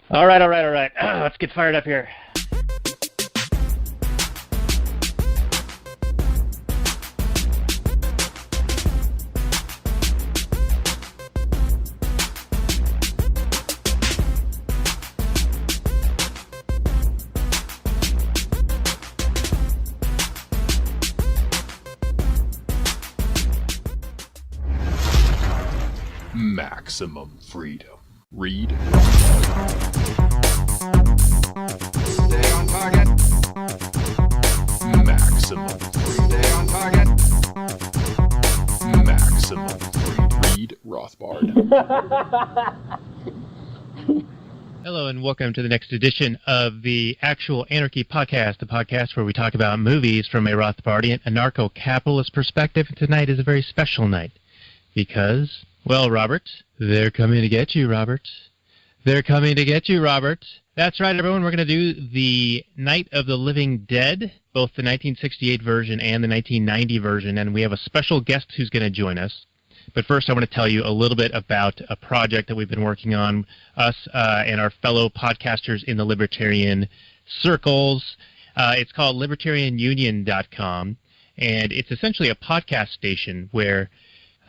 All right. Let's get fired up here. Maximum freedom. Read. Stay on target. Maximum freedom. Stay on target. Maximum freedom. Read Rothbard. Hello and welcome to the next edition of the Actual Anarchy podcast, the podcast where we talk about movies from a Rothbardian Anarcho-capitalist perspective. And tonight is a very special night because, well, Robert, they're coming to get you, Robert. They're coming to get you, Robert. That's right, everyone. We're going to do the Night of the Living Dead, both the 1968 version and the 1990 version, and we have a special guest who's going to join us. But first, I want to tell you a little bit about a project that we've been working on, us and our fellow podcasters in the libertarian circles. It's called libertarianunion.com, and it's essentially a podcast station where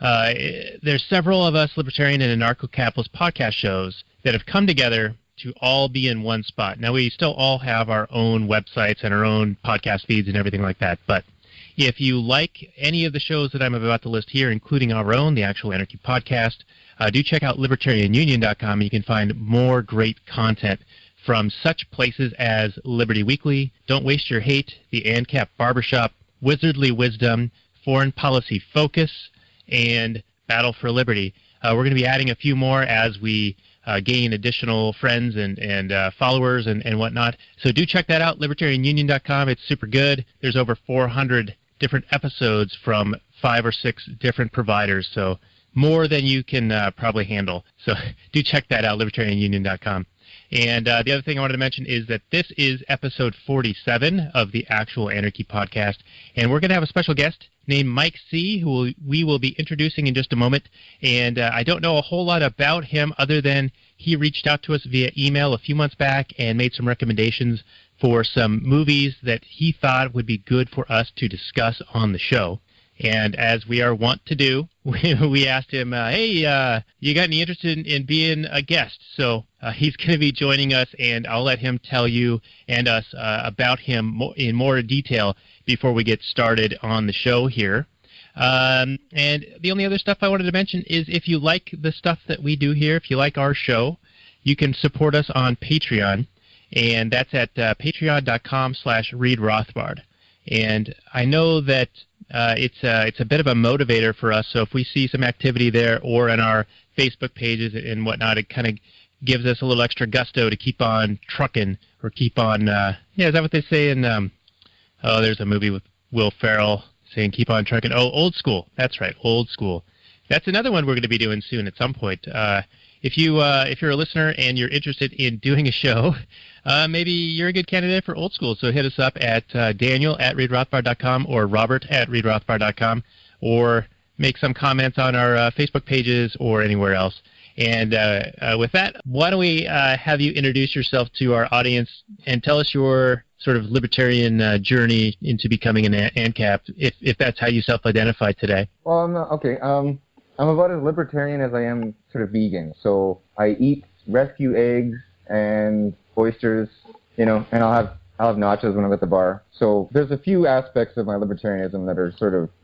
there's several of us libertarian and anarcho-capitalist podcast shows that have come together to all be in one spot. Now, we still all have our own websites and our own podcast feeds and everything like that, but if you like any of the shows that I'm about to list here, including our own, the Actual Anarchy podcast, do check out libertarianunion.com. You can find more great content from such places as Liberty Weekly, Don't Waste Your Hate, the ANCAP Barbershop, Wizardly Wisdom, Foreign Policy Focus, and Battle for Liberty. We're going to be adding a few more as we gain additional friends and followers and whatnot. So do check that out, libertarianunion.com. It's super good. There's over 400 different episodes from 5 or 6 different providers, so more than you can probably handle. So do check that out, libertarianunion.com. And the other thing I wanted to mention is that this is episode 47 of the Actual Anarchy podcast, and we're going to have a special guest named Mike C., who we will be introducing in just a moment. And I don't know a whole lot about him other than he reached out to us via email a few months back and made some recommendations for some movies that he thought would be good for us to discuss on the show. And as we are wont to do, we asked him, hey, you got any interest in being a guest? So he's going to be joining us, and I'll let him tell you and us about him in more detail before we get started on the show here. And the only other stuff I wanted to mention is if you like the stuff that we do here, if you like our show, you can support us on Patreon, and that's at patreon.com/readrothbard. And I know that it's a bit of a motivator for us, so if we see some activity there or on our Facebook pages and whatnot, it kind of gives us a little extra gusto to keep on trucking or keep on, is that what they say in, there's a movie with Will Ferrell saying keep on trucking. Oh, Old School. That's right, Old School. That's another one we're going to be doing soon at some point. If you're a listener and you're interested in doing a show, maybe you're a good candidate for Old School. So hit us up at Daniel@readrothbard.com or Robert@readrothbard.com, or make some comments on our Facebook pages or anywhere else. And with that, why don't we have you introduce yourself to our audience and tell us your sort of libertarian journey into becoming an ANCAP, if that's how you self-identify today. Well, I'm about as libertarian as I am sort of vegan. So I eat rescue eggs and oysters, and I'll have nachos when I'm at the bar. So there's a few aspects of my libertarianism that are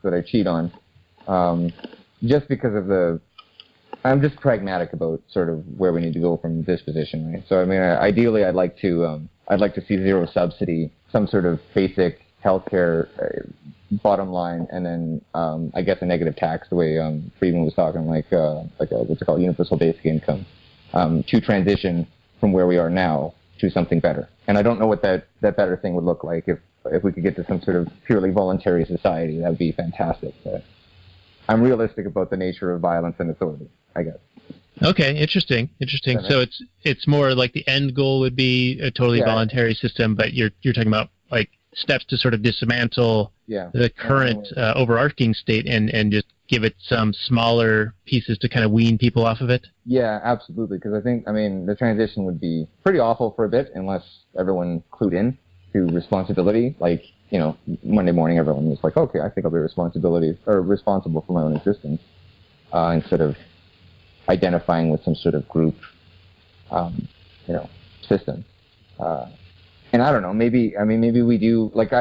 that I cheat on, just because of I'm just pragmatic about sort of where we need to go from this position, right? So I mean, ideally, I'd like to see zero subsidy, some sort of basic healthcare bottom line, and then I guess a negative tax, the way Friedman was talking, like what's it called, universal basic income, to transition from where we are now to something better. And I don't know what that better thing would look like. If we could get to some sort of purely voluntary society, that would be fantastic. But I'm realistic about the nature of violence and authority, I guess. Okay, interesting. So it's more like the end goal would be a totally voluntary system, but you're talking about like steps to sort of dismantle the current overarching state and just give it some smaller pieces to kind of wean people off of it? Yeah, absolutely. Because I mean, the transition would be pretty awful for a bit unless everyone clued in to responsibility. Like, Monday morning, everyone was like, okay, I think I'll be responsible for my own existence, instead of identifying with some sort of group, system. And I don't know, maybe we do, like,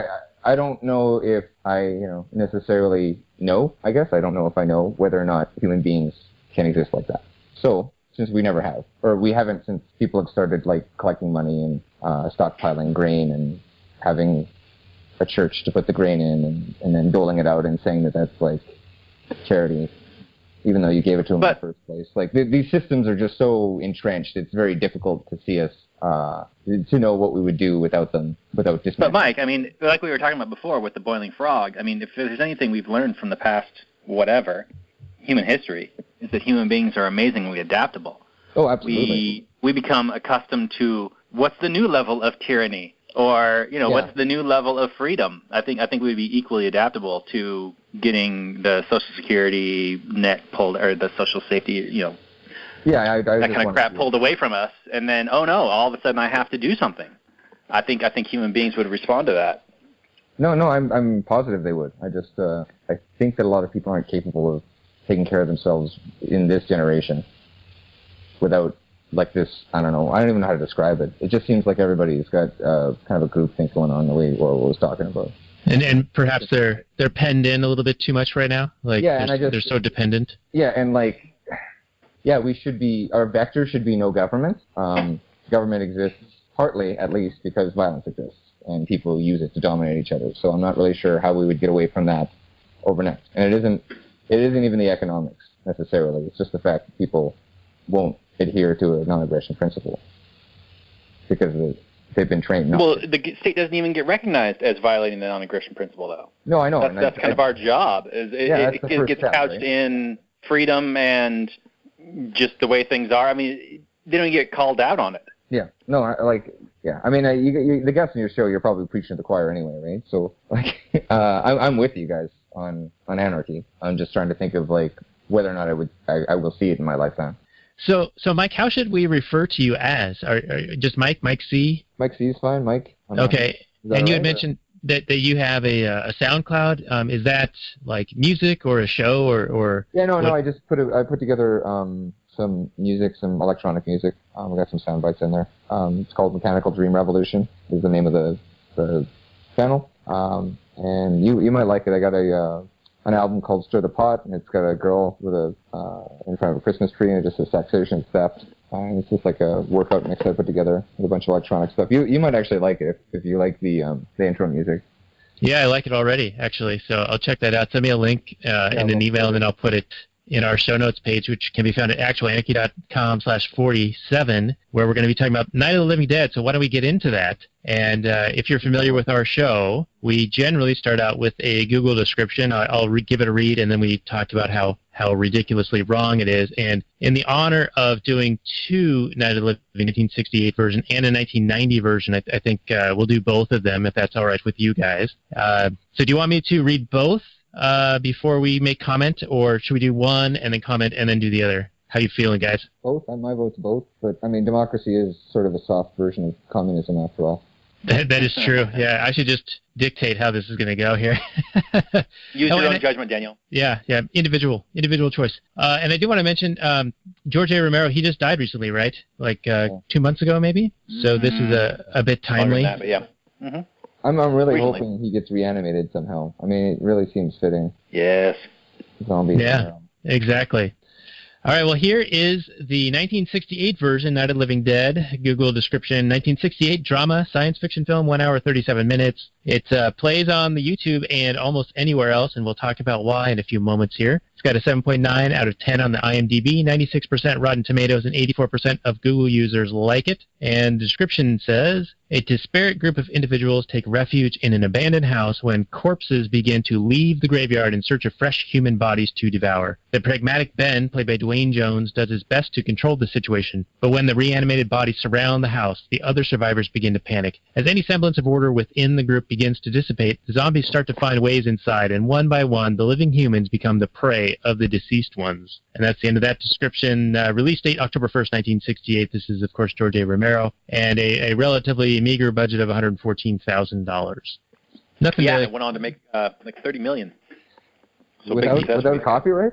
I don't know if I, necessarily know, I guess. I don't know if I know whether or not human beings can exist like that. So, since we never have, or we haven't since people have started, like, collecting money and stockpiling grain and having a church to put the grain in and then doling it out and saying that that's, like, charity, even though you gave it to them in the first place. Like, these systems are just so entrenched, it's very difficult to see us, to know what we would do without them, without dismantling. But Mike, I mean, like we were talking about before with the boiling frog, I mean, if there's anything we've learned from the past, human history, is that human beings are amazingly adaptable. Oh, absolutely. We become accustomed to what's the new level of tyranny, or what's the new level of freedom. I think we'd be equally adaptable to getting the Social Security net pulled, or the social safety, yeah, that kind of crap pulled away from us, and then, oh no, all of a sudden I have to do something. I think human beings would respond to that. No, I'm positive they would. I just I think that a lot of people aren't capable of taking care of themselves in this generation without, like, this, I don't know, I don't even know how to describe it. It just seems like everybody's got kind of a group think going on the way Orwell was talking about. And perhaps they're penned in a little bit too much right now. Like, yeah, they're so dependent. Yeah, and like, yeah, our vector should be no government. Government exists partly, at least, because violence exists, and people use it to dominate each other. So I'm not really sure how we would get away from that overnight. And it isn't even the economics necessarily. It's just the fact that people won't adhere to a non-aggression principle because they've been trained not Well, to. the state doesn't even get recognized as violating the non-aggression principle, though. No, I know. That's kind of our job. It gets couched in freedom and just the way things are. I mean, they don't get called out on it. Yeah. No, I mean, the guests in your show, you're probably preaching to the choir anyway, right? So, like, I'm with you guys on Anarchy. I'm just trying to think of, like, whether or not I will see it in my lifetime. So Mike, how should we refer to you as? Are just Mike C? Mike C is fine, Mike. Okay. And you had right, mentioned that you have a SoundCloud. Is that like music or a show or? Yeah, no. I just I put together some music, some electronic music. We got some sound bites in there. It's called Mechanical Dream Revolution. Is the name of the channel. And you might like it. I got an album called Stir the Pot, and it's got a girl with in front of a Christmas tree, and it's just a taxation theft. And it's just like a workout mix I put together with a bunch of electronic stuff. You might actually like it if you like the intro music. Yeah, I like it already, actually. So I'll check that out. Send me a link in an email, and then I'll put it in our show notes page, which can be found at actualanarchy.com/47, where we're going to be talking about Night of the Living Dead. So why don't we get into that? And if you're familiar with our show, we generally start out with a Google description. I'll give it a read, and then we talk about how ridiculously wrong it is. And in the honor of doing two Night of the Living 1968 version and a 1990 version, I think we'll do both of them, if that's all right with you guys. So do you want me to read both before we make comment, or should we do one and then comment and then do the other? How you feeling, guys? Both. My vote's both. But, I mean, democracy is sort of a soft version of communism after all. That is true. Yeah, I should just dictate how this is going to go here. Use your own judgment, Daniel. Yeah, individual choice. And I do want to mention George A. Romero. He just died recently, right? Like 2 months ago, maybe. So this is a bit timely. That, but yeah. Mm-hmm. I'm really hoping he gets reanimated somehow. I mean, it really seems fitting. Yes. Zombies. Yeah, exactly. All right, well, here is the 1968 version, Night of the Living Dead. Google description, 1968 drama, science fiction film, 1 hour, 37 minutes. It plays on the YouTube and almost anywhere else, and we'll talk about why in a few moments here. It's got a 7.9 out of 10 on the IMDb, 96% Rotten Tomatoes, and 84% of Google users like it. And the description says, a disparate group of individuals take refuge in an abandoned house when corpses begin to leave the graveyard in search of fresh human bodies to devour. The pragmatic Ben, played by Dwayne Jones, does his best to control the situation, but when the reanimated bodies surround the house, the other survivors begin to panic. As any semblance of order within the group begins to dissipate, the zombies start to find ways inside, and one by one, the living humans become the prey Blu-ray of the deceased ones. And that's the end of that description. Release date, October 1st, 1968. This is, of course, George A. Romero. And a relatively meager budget of $114,000. Nothing. Yeah, it went on to make like $30 million. So without copyright?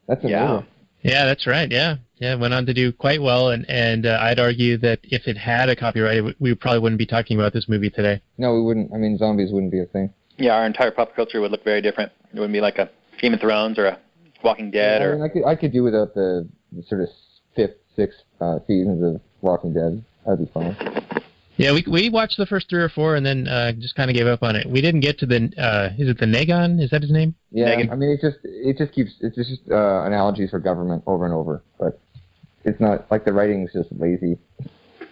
That's amazing. Yeah. Yeah, that's right. Yeah, it went on to do quite well, and I'd argue that if it had a copyright, we probably wouldn't be talking about this movie today. No, we wouldn't. I mean, zombies wouldn't be a thing. Yeah, our entire pop culture would look very different. It wouldn't be like a Game of Thrones or a Walking Dead. I mean, I could do without the sort of fifth, sixth seasons of Walking Dead. That'd be fine. Yeah, we watched the first 3 or 4 and then just kind of gave up on it. We didn't get to the is it the Nagon? Is that his name? Yeah, Negan. I mean it's just analogies for government over and over, but it's not like the writing is just lazy.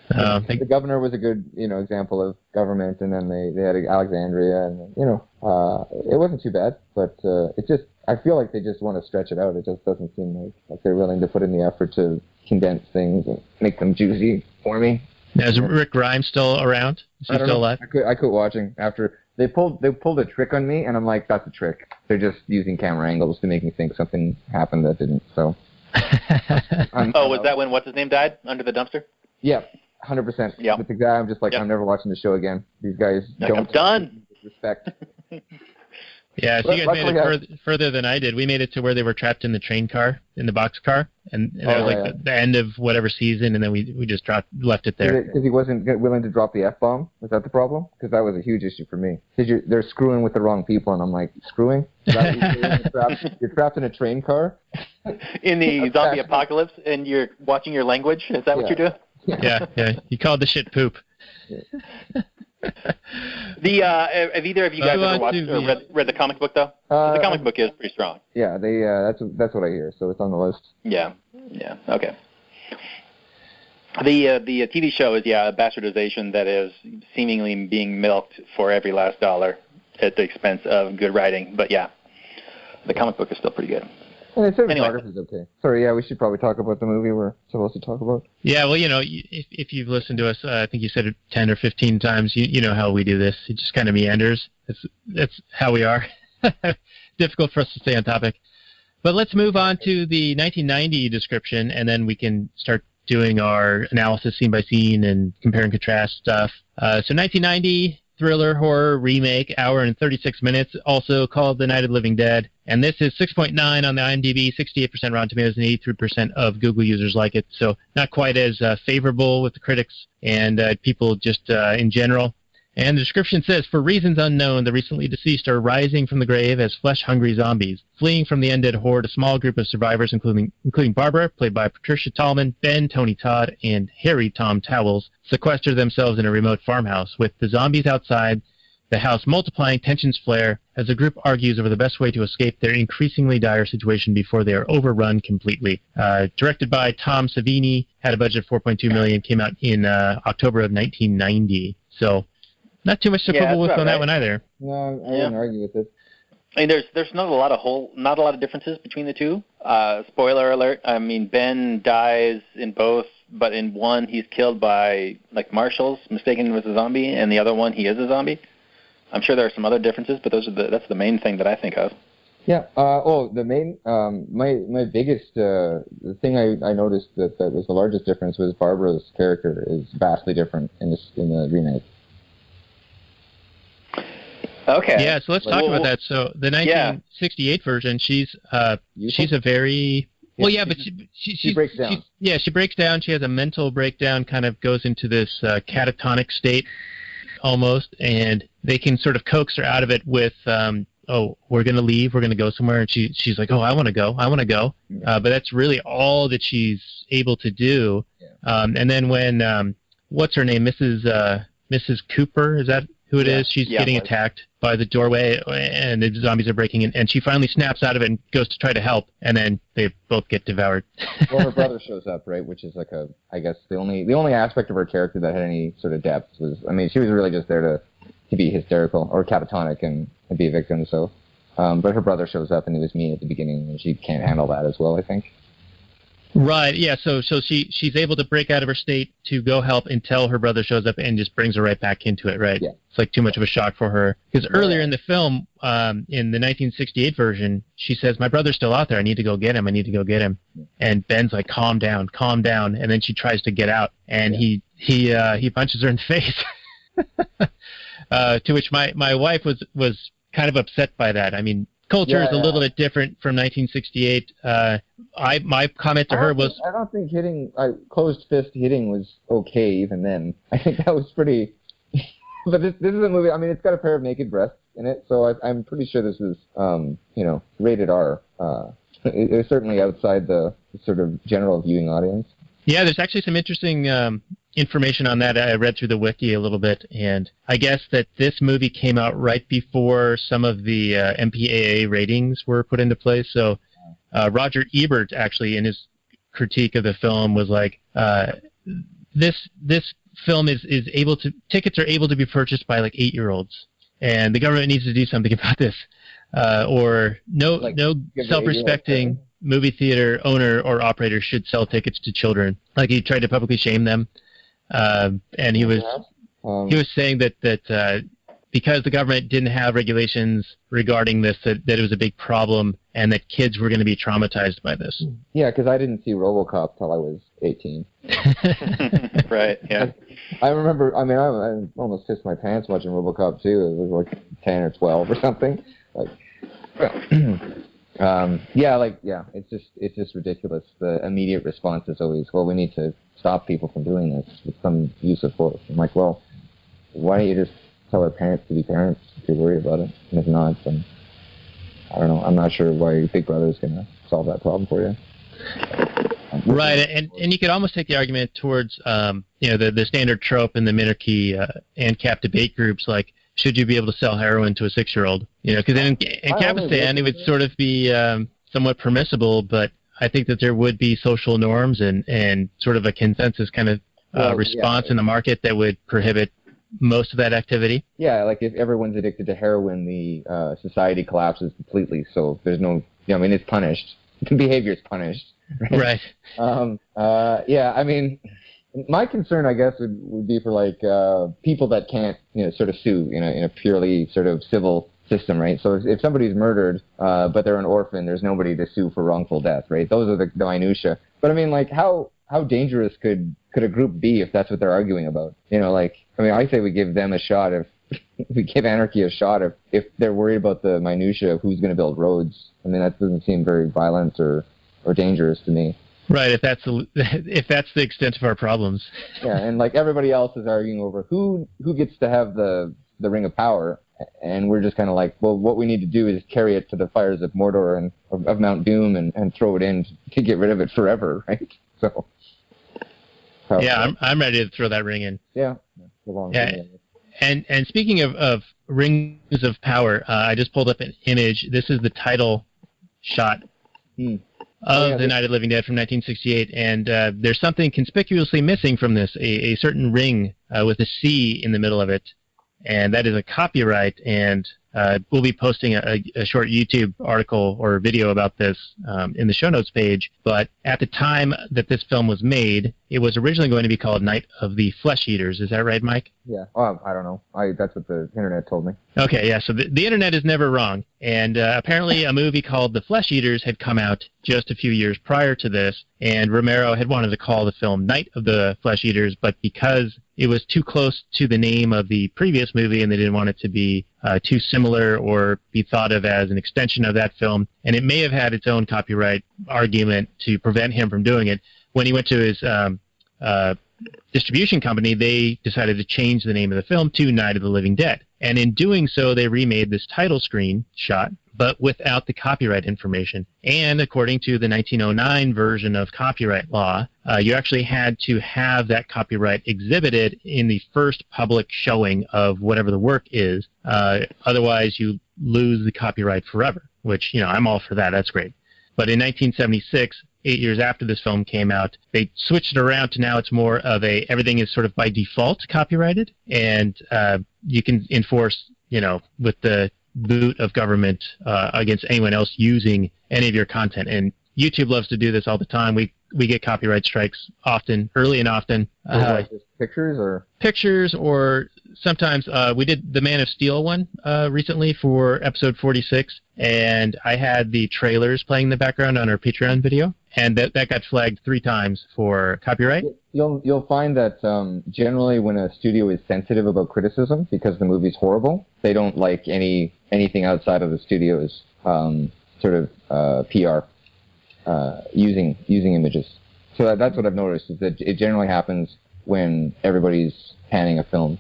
The governor was a good example of government, and then they had Alexandria, and it wasn't too bad, but I feel like they just want to stretch it out. It just doesn't seem like they're willing to put in the effort to condense things and make them juicy for me. Now, is Rick Grimes still around? Is he still alive? I quit watching after they pulled a trick on me, and I'm like, that's a trick. They're just using camera angles to make me think something happened that didn't. So. Was that when what's his name died under the dumpster? Yeah, 100%. Yeah. With the guy, I'm just like, I'm never watching the show again. These guys don't. I'm done. Respect. Yeah, so you guys made it further than I did. We made it to where they were trapped in the train car, in the boxcar, and that was the end of whatever season, and then we just left it there. Because he wasn't willing to drop the F-bomb? Was that the problem? Because that was a huge issue for me. Because they're screwing with the wrong people, and I'm like, screwing? You're trapped in a train car? In the zombie apocalypse, and you're watching your language? Is that what you're doing? Yeah. You called the shit poop. Yeah. Have either of you guys ever watched or read the comic book, though? The comic book is pretty strong. Yeah, that's what I hear, so it's on the list. Yeah, okay. The TV show is, a bastardization that is seemingly being milked for every last dollar at the expense of good writing, but the comic book is still pretty good. And the cinematography is okay. Sorry, we should probably talk about the movie we're supposed to talk about. Yeah, well, if you've listened to us, I think you said it 10 or 15 times, you know how we do this. It just kind of meanders. That's how we are. Difficult for us to stay on topic. But let's move on to the 1990 description, and then we can start doing our analysis scene by scene and compare and contrast stuff. So 1990... thriller horror remake, hour and 36 minutes, also called The Night of the Living Dead. And this is 6.9 on the IMDb, 68% Rotten Tomatoes, and 83% of Google users like it. So not quite as favorable with the critics and people just in general. And the description says, for reasons unknown, the recently deceased are rising from the grave as flesh-hungry zombies. Fleeing from the undead horde, a small group of survivors, including Barbara, played by Patricia Tallman, Ben, Tony Todd, and Harry Tom Towles, sequester themselves in a remote farmhouse. With the zombies outside, the house multiplying, tensions flare as the group argues over the best way to escape their increasingly dire situation before they are overrun completely. Directed by Tom Savini, had a budget of $4.2 million, came out in October of 1990. So... not too much to quibble with on that one either. No, I wouldn't argue with it. I mean, there's not a lot of differences between the two. Spoiler alert. I mean, Ben dies in both, but in one he's killed by marshals, mistaken as a zombie, and the other one he is a zombie. I'm sure there are some other differences, but that's the main thing that I think of. Yeah. The main my biggest the thing I noticed that was the largest difference was Barbara's character is vastly different in the remake. Okay. Yeah, so let's talk about that. So the 1968 version, she's a very but she breaks down. She breaks down. She has a mental breakdown, kind of goes into this catatonic state almost, and they can sort of coax her out of it with, we're going to leave, we're going to go somewhere, and she's like, I want to go. But that's really all that she's able to do. Yeah. And then when what's her name, Mrs. Cooper, is that who it is? She's getting attacked by the doorway, and the zombies are breaking in, and she finally snaps out of it and goes to try to help, and then they both get devoured. Well, her brother shows up, right, which is I guess the only aspect of her character that had any sort of depth was, she was really just there to be hysterical or catatonic and be a victim, so, but her brother shows up, and he was mean at the beginning, and she can't handle that as well, I think. Right, yeah, so she's able to break out of her state to go help until her brother shows up and just brings her right back into it, right? Yeah. It's like too much of a shock for her. Because earlier in the film, in the 1968 version, she says, my brother's still out there, I need to go get him. And Ben's like, calm down. And then she tries to get out, and he punches her in the face. To which my wife was kind of upset by that. I mean, culture is a little bit different from 1968. My comment to her was, I don't think closed fist hitting was okay even then. I think that was pretty. But this is a movie. I mean, it's got a pair of naked breasts in it, so I'm pretty sure this is rated R. It's certainly outside the sort of general viewing audience. Yeah, there's actually some interesting information on that. I read through the wiki a little bit, and I guess that this movie came out right before some of the MPAA ratings were put into place. So Roger Ebert actually, in his critique of the film, was like, this film is able to, tickets are able to be purchased by like 8-year-olds, and the government needs to do something about this. Or no self-respecting movie theater owner or operator should sell tickets to children. Like, he tried to publicly shame them, and he was saying that because the government didn't have regulations regarding this, that it was a big problem, and that kids were going to be traumatized by this. Yeah, because I didn't see RoboCop till I was 18. Right. Yeah. I remember. I mean, I almost pissed my pants watching RoboCop 2. It was like 10 or 12 or something. Like, it's just ridiculous. The immediate response is always, well, we need to stop people from doing this with some use of force. I'm like, well, why don't you just tell our parents to be parents if you're worried about it? And if not, then I don't know. I'm not sure why Big Brother is going to solve that problem for you. Right, and you could almost take the argument towards the standard trope in the Minarchy and Cap debate groups, like, should you be able to sell heroin to a 6-year-old? Because in Capistan, it would sort of be somewhat permissible, but I think that there would be social norms and sort of a consensus kind of response in the market that would prohibit most of that activity. Yeah, like if everyone's addicted to heroin, the society collapses completely. So there's no, it's punished. The behavior is punished. Right. I mean, my concern, I guess, would be for like people that can't, sort of sue in a purely sort of civil system, right? So if somebody's murdered, but they're an orphan, there's nobody to sue for wrongful death, right? Those are the minutia. But I mean, like, how dangerous could a group be if that's what they're arguing about? I say we give them a shot we give Anarchy a shot if they're worried about the minutia of who's going to build roads. I mean, that doesn't seem very violent or dangerous to me. Right, if that's the extent of our problems. Yeah, and like everybody else is arguing over who gets to have the ring of power, and we're just kind of like, well, what we need to do is carry it to the fires of Mordor and of Mount Doom and throw it in to get rid of it forever, right? So yeah, I'm ready to throw that ring in. Yeah. And speaking of rings of power, I just pulled up an image. This is the title shot of The Night of the Living Dead from 1968, and there's something conspicuously missing from this, a certain ring with a C in the middle of it, and that is a copyright, and we'll be posting a short YouTube article or video about this in the show notes page. But at the time that this film was made, it was originally going to be called Night of the Flesh Eaters. Is that right, Mike? Yeah. I don't know. That's what the internet told me. Okay, yeah. So the internet is never wrong. And apparently a movie called The Flesh Eaters had come out just a few years prior to this, and Romero had wanted to call the film Night of the Flesh Eaters, but because it was too close to the name of the previous movie and they didn't want it to be too similar or be thought of as an extension of that film, and it may have had its own copyright argument to prevent him from doing it, when he went to his distribution company, they decided to change the name of the film to Night of the Living Dead. And in doing so, they remade this title screen shot, but without the copyright information. And according to the 1909 version of copyright law, you actually had to have that copyright exhibited in the first public showing of whatever the work is. Otherwise, you lose the copyright forever, which, I'm all for that. That's great. But in 1976, 8 years after this film came out, they switched it around to now it's more of everything is sort of by default copyrighted, and you can enforce, with the boot of government against anyone else using any of your content. And YouTube loves to do this all the time. We we get copyright strikes often, early and often. Like just pictures or? Pictures, or sometimes we did the Man of Steel one recently for episode 46, and I had the trailers playing in the background on our Patreon video, and that got flagged 3 times for copyright. You'll find that generally when a studio is sensitive about criticism because the movie's horrible, they don't like anything outside of the studio's sort of PR using images. So that's what I've noticed, is that it generally happens when everybody's panning a film.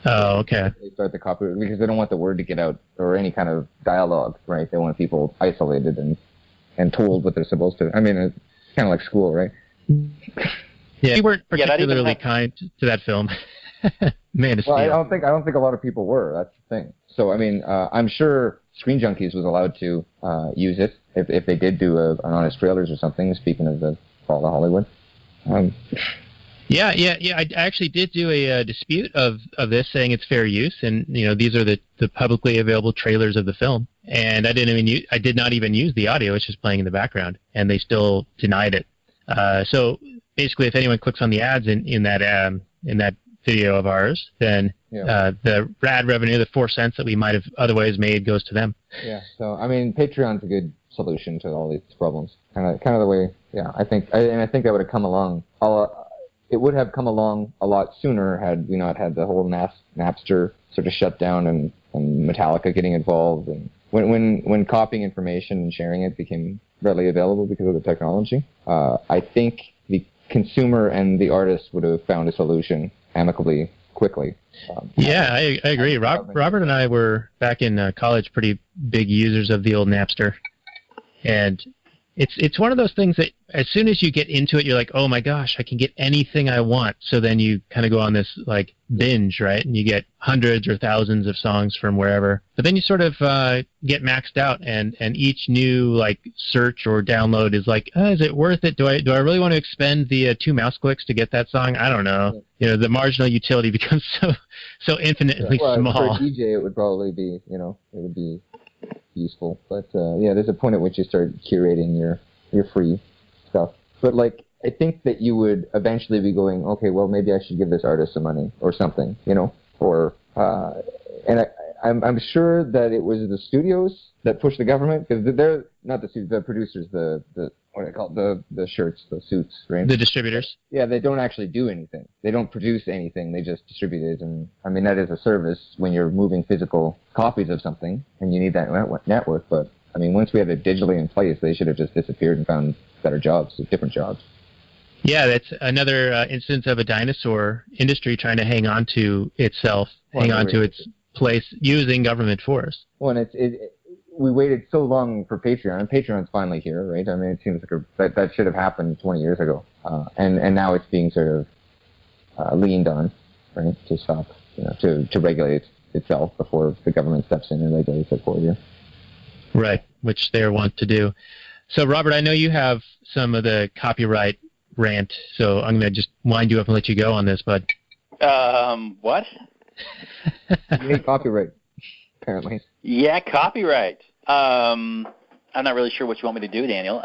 Oh, okay. They start the copyright because they don't want the word to get out or any kind of dialogue, right? They want people isolated and told what they're supposed to. I mean, it's kind of like school, right? Yeah, we weren't particularly kind to that film. Man of Steel. Well, I don't think a lot of people were. That's the thing. So, I mean, I'm sure Screen Junkies was allowed to use it if they did do an honest trailers or something. Speaking of the Fall of Hollywood. Yeah. I actually did do a dispute of this, saying it's fair use, and these are the publicly available trailers of the film, and I did not even use the audio; it's just playing in the background, and they still denied it. So basically, if anyone clicks on the ads in that video of ours, then the ad revenue, the 4 cents that we might have otherwise made, goes to them. Yeah. So I mean, Patreon's a good solution to all these problems. Kind of the way. Yeah, I think that would have come along. It would have come along a lot sooner had we not had the whole Napster sort of shut down and Metallica getting involved, and when copying information and sharing it became readily available because of the technology. I think the consumer and the artist would have found a solution amicably, quickly. I agree. Robert and I were back in college pretty big users of the old Napster, and it's one of those things that as soon as you get into it, you're like, oh my gosh, I can get anything I want. So then you kind of go on this like binge, right? And you get hundreds or thousands of songs from wherever. But then you sort of get maxed out, and each new like search or download is like, is it worth it? Do I really want to expend the 2 mouse clicks to get that song? I don't know. The marginal utility becomes so infinitely small. For a DJ, it would probably be, it would be useful, but there's a point at which you start curating your free stuff. But like, I think that you would eventually be going, okay, well, maybe I should give this artist some money or something, or and I'm sure that it was the studios that pushed the government, because they're not the studios, the producers, the what do they call it, the shirts, the suits, right? The distributors. Yeah, they don't actually do anything. They don't produce anything. They just distribute it. And I mean, that is a service when you're moving physical copies of something, and you need that network. But I mean, once we have it digitally in place, they should have just disappeared and found better jobs, different jobs. Yeah, that's another instance of a dinosaur industry trying to hang on to itself, hang on to its place using government force. Well, and we waited so long for Patreon, and Patreon's finally here, right? I mean, it seems like that should have happened 20 years ago, and now it's being sort of leaned on, right, to stop, to regulate itself before the government steps in and regulates it for you. Right, which they're wont to do. So, Robert, I know you have some of the copyright rant, so I'm going to just wind you up and let you go on this, bud. What? You need copyright, apparently. Yeah, copyright. I'm not really sure what you want me to do, Daniel.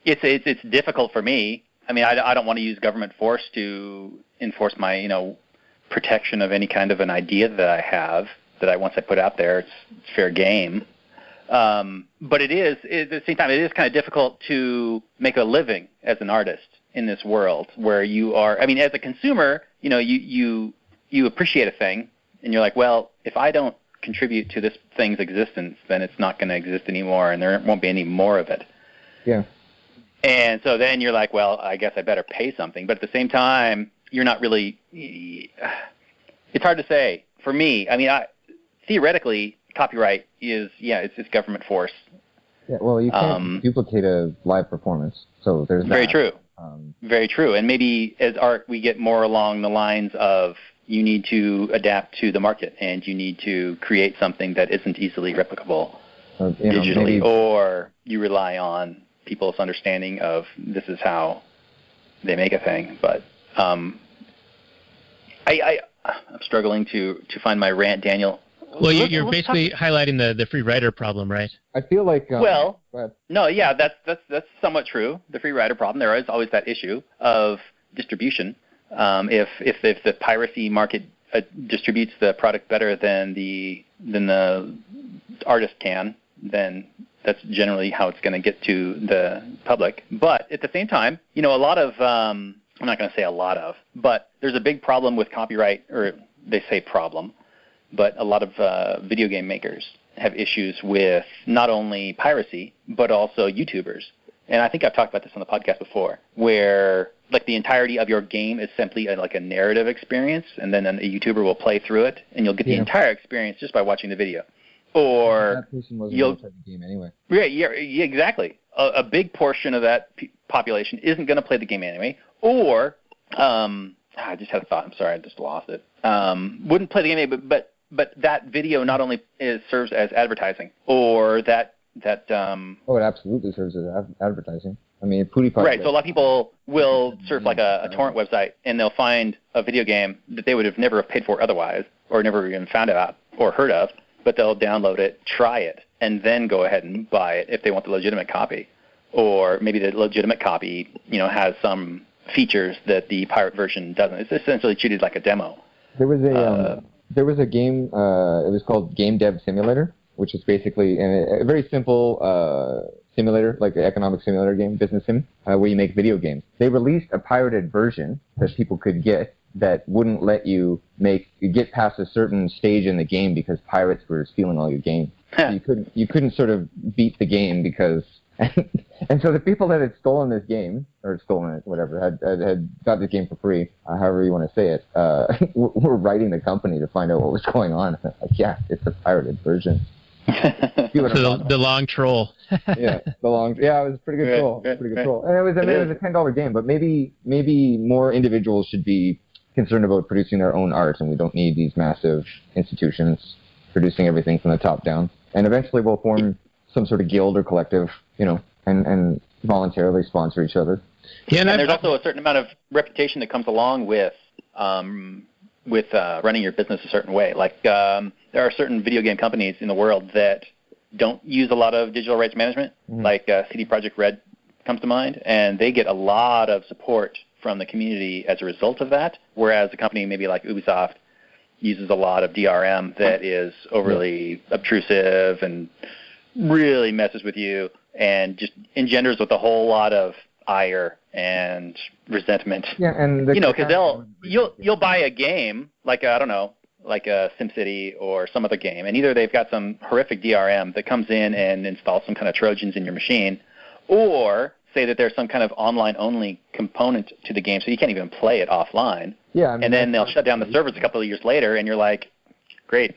It's difficult for me. I mean, I don't want to use government force to enforce my, protection of any kind of an idea that I have, that once I put out there, it's fair game. But at the same time, it is kind of difficult to make a living as an artist in this world where you are, I mean, as a consumer, you appreciate a thing, and you're like, well, if I don't contribute to this thing's existence, then it's not going to exist anymore, and there won't be any more of it. Yeah. And so then you're like, well, I guess I better pay something. But at the same time, you're not really, it's hard to say. For me, I mean, theoretically, copyright is, it's government force. Yeah, well, you can't duplicate a live performance, so there's that. Very true. Very true. And maybe as art, we get more along the lines of you need to adapt to the market, and you need to create something that isn't easily replicable digitally, or you rely on people's understanding of this is how they make a thing. But I'm struggling to find my rant, Daniel. Well, you're basically highlighting the free rider problem, right? I feel like Well, but no, yeah, that's somewhat true. The free rider problem. There is always that issue of distribution. If the piracy market distributes the product better than the artist can, then that's generally how it's going to get to the public. But at the same time, a lot of I'm not going to say a lot of, but there's a big problem with copyright, or they say problem, but a lot of video game makers have issues with not only piracy, but also YouTubers. And I think I've talked about this on the podcast before, where like the entirety of your game is simply like a narrative experience, and then a YouTuber will play through it, and you'll get the entire experience just by watching the video. Or that person wasn't going to play the game anyway. Yeah, exactly. A big portion of that population isn't going to play the game anyway. Or I just had a thought. I'm sorry, I just lost it. Wouldn't play the game anyway, but that video not only serves as advertising, or that it absolutely serves as advertising. I mean, PewDiePie. Right. So a lot of people will surf like a torrent website, and they'll find a video game that they would have never paid for otherwise, or never even found out or heard of. But they'll download it, try it, and then go ahead and buy it if they want the legitimate copy. Or maybe the legitimate copy, has some features that the pirate version doesn't. It's essentially treated like a demo. There was a game. It was called Game Dev Simulator, which is basically a very simple simulator, like an economic simulator game, business sim, where you make video games. They released a pirated version that people could get that wouldn't let you get past a certain stage in the game because pirates were stealing all your game. So you couldn't sort of beat the game because and so the people that had stolen this game, or stolen it, whatever, had got the game for free, however you want to say it, were writing the company to find out what was going on. Like, yeah, it's a pirated version. So the long troll. It was a pretty good troll. Pretty good troll. And it was a $10 game, but maybe more individuals should be concerned about producing their own art, and we don't need these massive institutions producing everything from the top down. And eventually we'll form some sort of guild or collective, and voluntarily sponsor each other. Yeah, and there's also a certain amount of reputation that comes along with running your business a certain way. Like there are certain video game companies in the world that don't use a lot of digital rights management, like CD Projekt Red comes to mind, and they get a lot of support from the community as a result of that, whereas a company maybe like Ubisoft uses a lot of DRM that is overly obtrusive and really messes with you and just engenders with a whole lot of ire and resentment. Yeah, and because you'll buy a game like a SimCity or some other game, and either they've got some horrific DRM that comes in and installs some kind of Trojans in your machine, or say that there's some kind of online-only component to the game, so you can't even play it offline. Yeah, I mean, and then they'll shut down the servers a couple of years later, and you're like, great,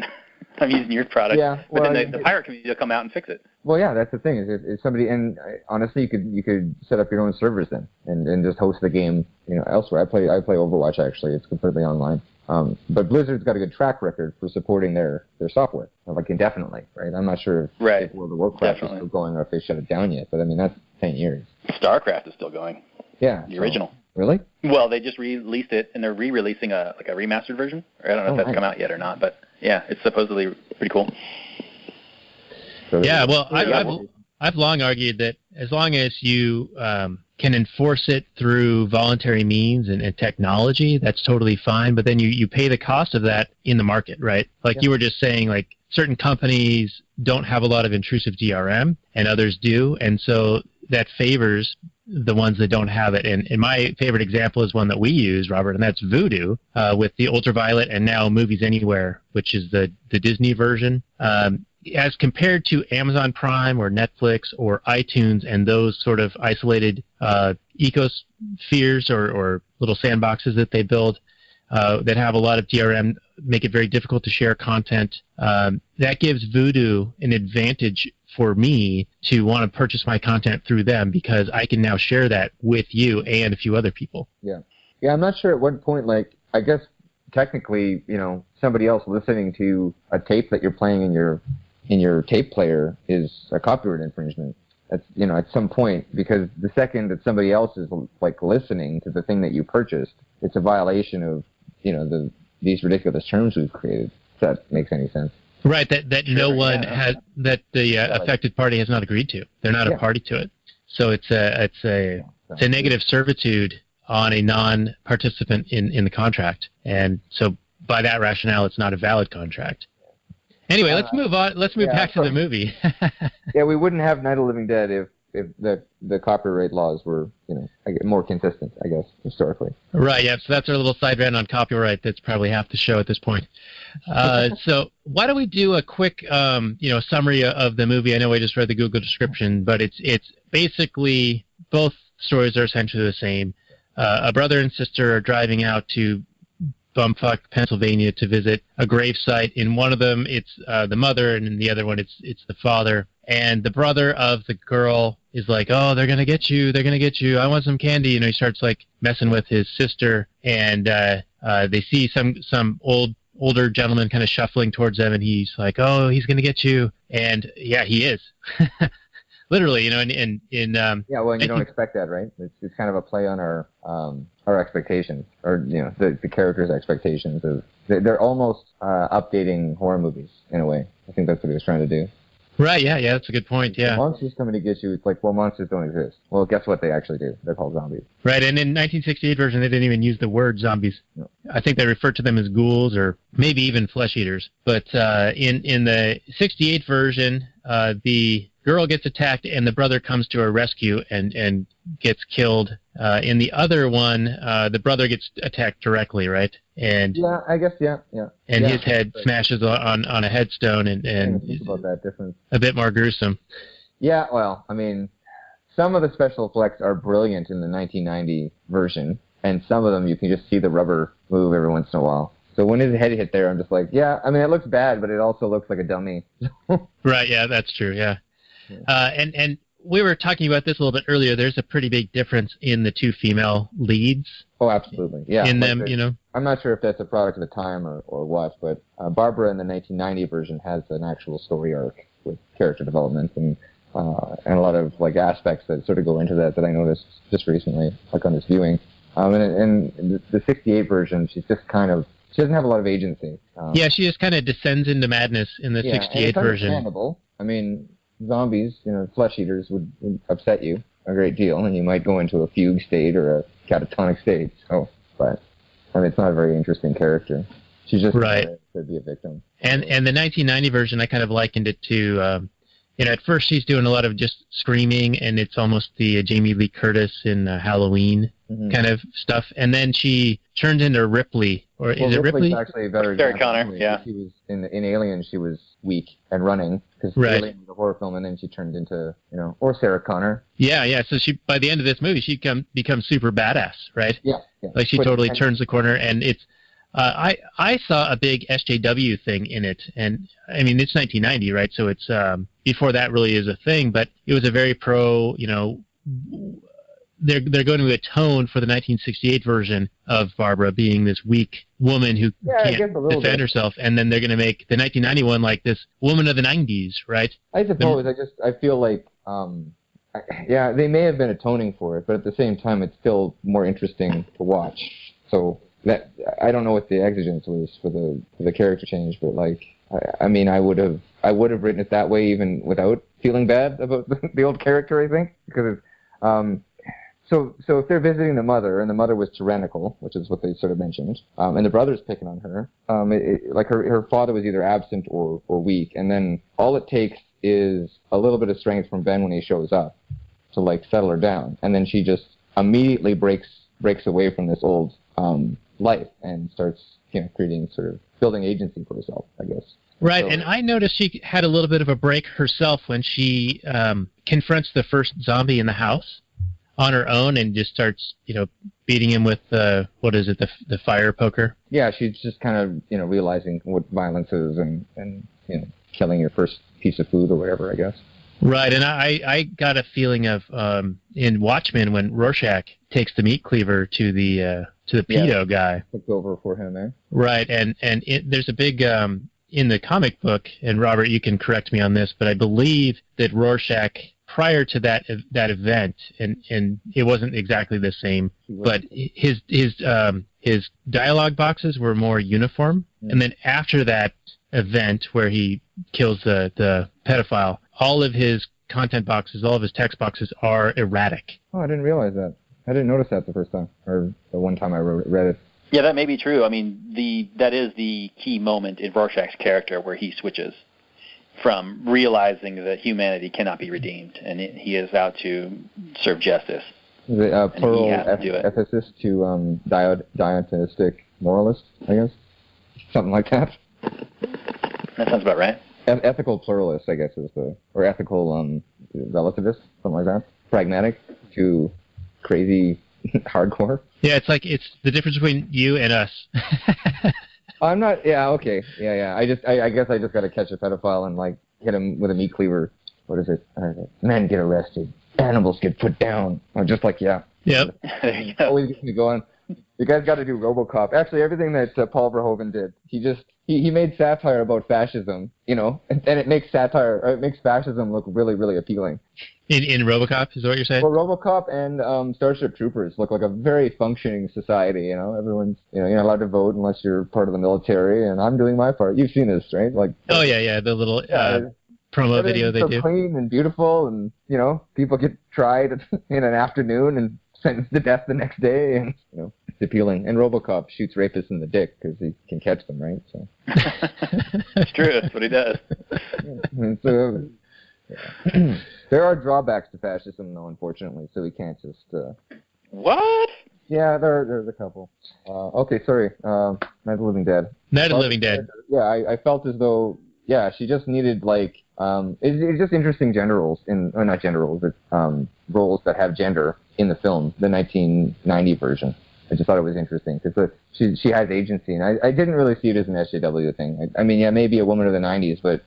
I'm using your product. Yeah, well, but then the pirate community will come out and fix it. Well, yeah, that's the thing. Is somebody, and honestly, you could set up your own servers then, and just host the game, elsewhere. I play Overwatch actually. It's completely online. But Blizzard's got a good track record for supporting their software, like indefinitely, right? I'm not sure if World of Warcraft is still going or if they shut it down yet, but I mean, that's 10 years. StarCraft is still going. Yeah. The original. Really? Well, they just released it, and they're re-releasing a remastered version. I don't know if that's come out yet or not, but yeah, it's supposedly pretty cool. So yeah, well, I've long argued that as long as you can enforce it through voluntary means and technology, that's totally fine. But then you pay the cost of that in the market, right? Like you were just saying, like certain companies don't have a lot of intrusive DRM and others do. And so that favors the ones that don't have it. And my favorite example is one that we use, Robert, and that's Voodoo with the Ultraviolet and now Movies Anywhere, which is the Disney version. As compared to Amazon Prime or Netflix or iTunes and those sort of isolated ecospheres or little sandboxes that they build that have a lot of DRM, make it very difficult to share content, that gives Voodoo an advantage for me to want to purchase my content through them because I can now share that with you and a few other people. Yeah. Yeah, I'm not sure at what point, I guess technically, somebody else listening to a tape that you're playing in your tape player is a copyright infringement. That's, at some point, because the second that somebody else is listening to the thing that you purchased, it's a violation of, these ridiculous terms we've created. If that makes any sense. Right, that no one yeah. has, that the affected party has not agreed to. They're not a party to it. So it's a negative servitude on a non-participant in the contract. And so by that rationale, it's not a valid contract. Anyway, let's move on. Let's move back to the movie. Yeah, we wouldn't have Night of the Living Dead if the copyright laws were, more consistent, I guess, historically. Right, yeah, so that's our little side rant on copyright. That's probably half the show at this point. So why don't we do a quick, summary of the movie? I know I just read the Google description, but it's basically both stories are essentially the same. A brother and sister are driving out to bumfuck Pennsylvania to visit a grave site. In one of them, it's the mother, and in the other one, it's the father. And the brother of the girl is like, "Oh, they're gonna get you! They're gonna get you! I want some candy!" He starts like messing with his sister, and they see some older gentleman kind of shuffling towards them, and he's like, "Oh, he's gonna get you!" And yeah, he is. Literally, yeah, well, and you don't expect that, right? It's kind of a play on our expectations, or the characters' expectations. They're almost updating horror movies in a way. I think that's what he was trying to do. Right, yeah, that's a good point, yeah. Monsters coming to get you, it's like, well, monsters don't exist. Well, guess what they actually do? They're called zombies. Right, and in 1968 version, they didn't even use the word zombies. No. I think they referred to them as ghouls or maybe even flesh eaters. But in the 68 version, the girl gets attacked and the brother comes to her rescue and gets killed. In the other one, the brother gets attacked directly, right? And yeah, I guess, yeah. And his head smashes on a headstone, and think about that difference. A bit more gruesome. Yeah, well, I mean, some of the special effects are brilliant in the 1990 version, and some of them you can just see the rubber move every once in a while. So when his head hit there, I'm just like, yeah, I mean, it looks bad, but it also looks like a dummy. Right, yeah, that's true, yeah. And we were talking about this a little bit earlier. There's a pretty big difference in the two female leads. Oh, absolutely. Yeah. In them, I'm not sure if that's a product of the time or what, but Barbara in the 1990 version has an actual story arc with character development and a lot of like aspects that sort of go into that I noticed just recently, like on this viewing. And the 68 version, she doesn't have a lot of agency. Yeah, she just kind of descends into madness in the 68 version. Understandable. I mean, zombies, flesh eaters would upset you a great deal, and you might go into a fugue state or a catatonic state. So, but I mean, it's not a very interesting character. She's just right to be a victim. And the 1990 version, I kind of likened it to, at first she's doing a lot of just screaming, and it's almost the Jamie Lee Curtis in Halloween kind of stuff, and then she turns into Ripley, or is it Ripley? Actually a better Sarah Connor, yeah. She was in Alien. She was weak and running because Alien was a horror film, and then she turned into or Sarah Connor. Yeah. So she by the end of this movie, she becomes super badass, right? Yeah. Like she totally turns the corner, and it's. I saw a big SJW thing in it, and I mean it's 1990, right? So it's before that really is a thing, but it was a very pro, They're going to atone for the 1968 version of Barbara being this weak woman who can't defend herself, and then they're going to make the 1991 like this woman of the 90s, right? I suppose. I feel like, they may have been atoning for it, but at the same time, it's still more interesting to watch. So that I don't know what the exigence was for the character change, but like, I mean, I would have written it that way even without feeling bad about the old character. I think because it's. So if they're visiting the mother, and the mother was tyrannical, which is what they sort of mentioned, and the brother's picking on her, like her father was either absent or weak, and then all it takes is a little bit of strength from Ben when he shows up to like settle her down, and then she just immediately breaks away from this old life and starts creating sort of building agency for herself, I guess. Right, and I noticed she had a little bit of a break herself when she confronts the first zombie in the house on her own and just starts, beating him with the fire poker. Yeah, she's just kind of, realizing what violence is and killing your first piece of food or whatever, I guess. Right, and I got a feeling of in Watchmen when Rorschach takes the meat cleaver to the pedo guy. Took over for him, eh? Right, and there's a big in the comic book, and Robert, you can correct me on this, but I believe that Rorschach, prior to that event, and it wasn't exactly the same, but his dialogue boxes were more uniform, and then after that, event where he kills the pedophile, all of his content boxes, all of his text boxes are erratic. Oh, I didn't realize that. I didn't notice that the first time, or the one time I read it. Yeah, that may be true. I mean, that is the key moment in Rorschach's character where he switches from realizing that humanity cannot be redeemed, and he is out to serve justice. The plural ethicist to Dionistic moralist, I guess. Something like that. That sounds about right. Ethical pluralist, I guess, is or ethical relativist, something like that. Pragmatic to crazy hardcore. Yeah, it's the difference between you and us. I'm not. Yeah, okay. Yeah. I guess I just got to catch a pedophile and like hit him with a meat cleaver. What is it? Men get arrested. Animals get put down. I'm just like, yeah. Yep. There you go. Always gets me going. You guys got to do RoboCop. Actually, everything that Paul Verhoeven did, he made satire about fascism, and it makes fascism look really, really appealing. In RoboCop, is that what you're saying? Well, RoboCop and Starship Troopers look like a very functioning society. Everyone's you're not allowed to vote unless you're part of the military, and I'm doing my part. You've seen this, right? Like. Oh yeah, the little promo video they do. Clean and beautiful, and people get tried in an afternoon and sentenced to death the next day, and it's appealing. And RoboCop shoots rapists in the dick because he can catch them, right? So. It's true. That's what he does. So, yeah. There are drawbacks to fascism, though, unfortunately. So we can't just. What? Yeah, there's a couple. Okay, sorry. Night of the Living Dead. Night of the Living Dead. Yeah, I felt as though. Yeah, she just needed it's just interesting gender roles not gender roles, but roles that have gender in the film, the 1990 version. I just thought it was interesting because she has agency, and I didn't really see it as an SJW thing. I mean, yeah, maybe a woman of the 90s, but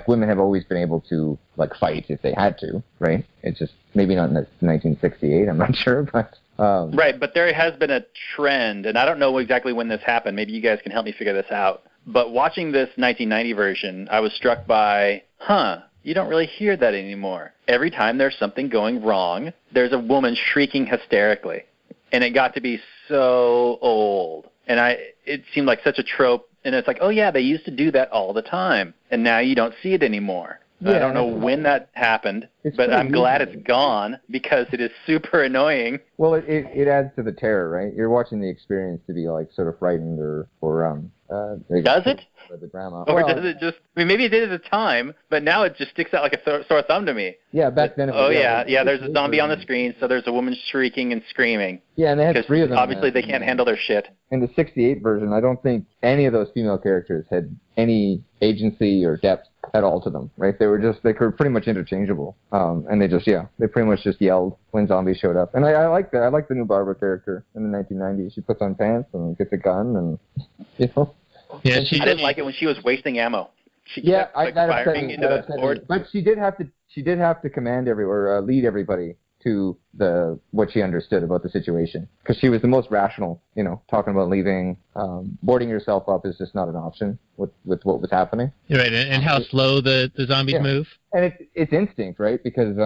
women have always been able to fight if they had to, right? It's just maybe not in 1968. I'm not sure, but. Right, but there has been a trend, and I don't know exactly when this happened. Maybe you guys can help me figure this out. But watching this 1990 version, I was struck by, you don't really hear that anymore. Every time there's something going wrong, there's a woman shrieking hysterically. And it got to be so old. And it seemed like such a trope. And it's like, oh, yeah, they used to do that all the time. And now you don't see it anymore. Yeah, I don't know when that happened, but I'm glad it's gone because it is super annoying. Well, it adds to the terror, right? You're watching the experience to be sort of frightened or does it? The drama. Or does it just? I mean, maybe it did at the time, but now it just sticks out like a sore thumb to me. Yeah, back then. There's a zombie on the screen, so there's a woman shrieking and screaming. Yeah, and they had 3 of them. Obviously, they can't handle their shit. In the '68 version, I don't think any of those female characters had any agency or depth at all to them, right? They were pretty much interchangeable, and they pretty much just yelled when zombies showed up. And I like that. I like the new Barbara character in the 1990s. She puts on pants and gets a gun, and Yeah, I didn't like it when she was wasting ammo. She kept, firing into the board. But she did have to command lead everybody to what she understood about the situation, because she was the most rational. Talking about leaving, boarding yourself up is just not an option with what was happening. You're right, and how slow the zombies move. And it's instinct, right? Because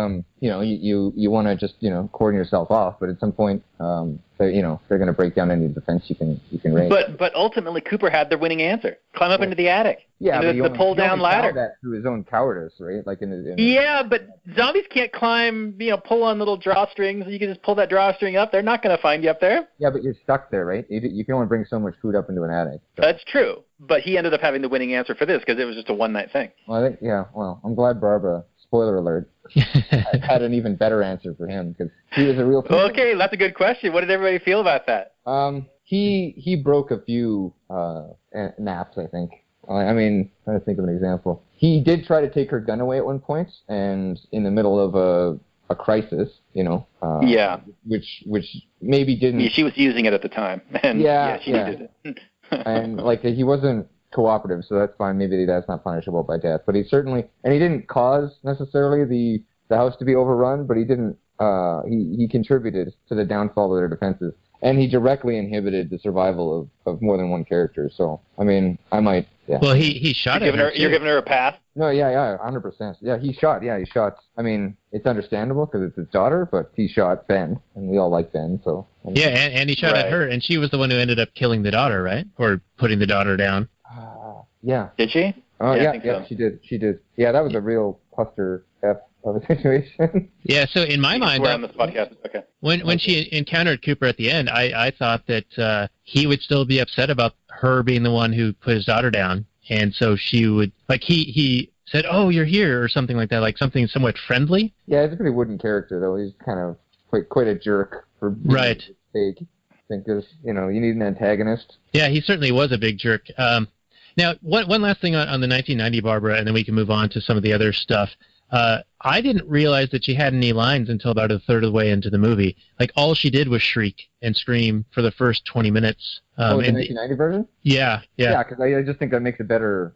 you want to just cordon yourself off, but at some point they're going to break down any defense you can raise. But ultimately Cooper had their winning answer: climb up into the attic. Yeah, into the pull down ladder. That through his own cowardice, right? But zombies can't climb. Pull on little drawstrings. You can just pull that drawstring up. They're not going to find you up there. Yeah, but you're stuck there, right? You can only bring so much food up into an attic. So. That's true. But he ended up having the winning answer for this because it was just a one-night thing. Well, I'm glad Barbara, spoiler alert, had an even better answer for him because he was a real person. Okay, that's a good question. What did everybody feel about that? He broke a few naps, I think. I mean, I'm trying to think of an example. He did try to take her gun away at one point, and in the middle of a crisis, which maybe didn't. Yeah, she was using it at the time, and she needed it. And he wasn't cooperative, so that's fine. Maybe that's not punishable by death, but he didn't cause necessarily the house to be overrun, but he didn't. He contributed to the downfall of their defenses, and he directly inhibited the survival of more than one character. So, I mean, I might. Yeah. Well, he shot at her. You're giving her a pass? No, 100%. Yeah, he shot. I mean, it's understandable because it's his daughter, but he shot Ben, and we all like Ben, so. Yeah, and he shot at her, and she was the one who ended up killing the daughter, right? Or putting the daughter down. Yeah. Did she? Oh, I yeah, think yeah, so. she did. Yeah, that was a real cluster F of a situation. Yeah, so in my mind, We're on this podcast. Okay. when she encountered Cooper at the end, I thought that he would still be upset about her being the one who put his daughter down, and so she would, like, he said, "Oh, you're here," or something like that, like something somewhat friendly. Yeah, he's a pretty wooden character, though. He's kind of quite a jerk for being Right. fake. I think because, you need an antagonist. Yeah, he certainly was a big jerk. Now, one last thing on the 1990 Barbara, and then we can move on to some of the other stuff. I didn't realize that she had any lines until about a third of the way into the movie. Like, all she did was shriek and scream for the first 20 minutes. The 1990 version? Yeah. Yeah, because I just think that makes a better,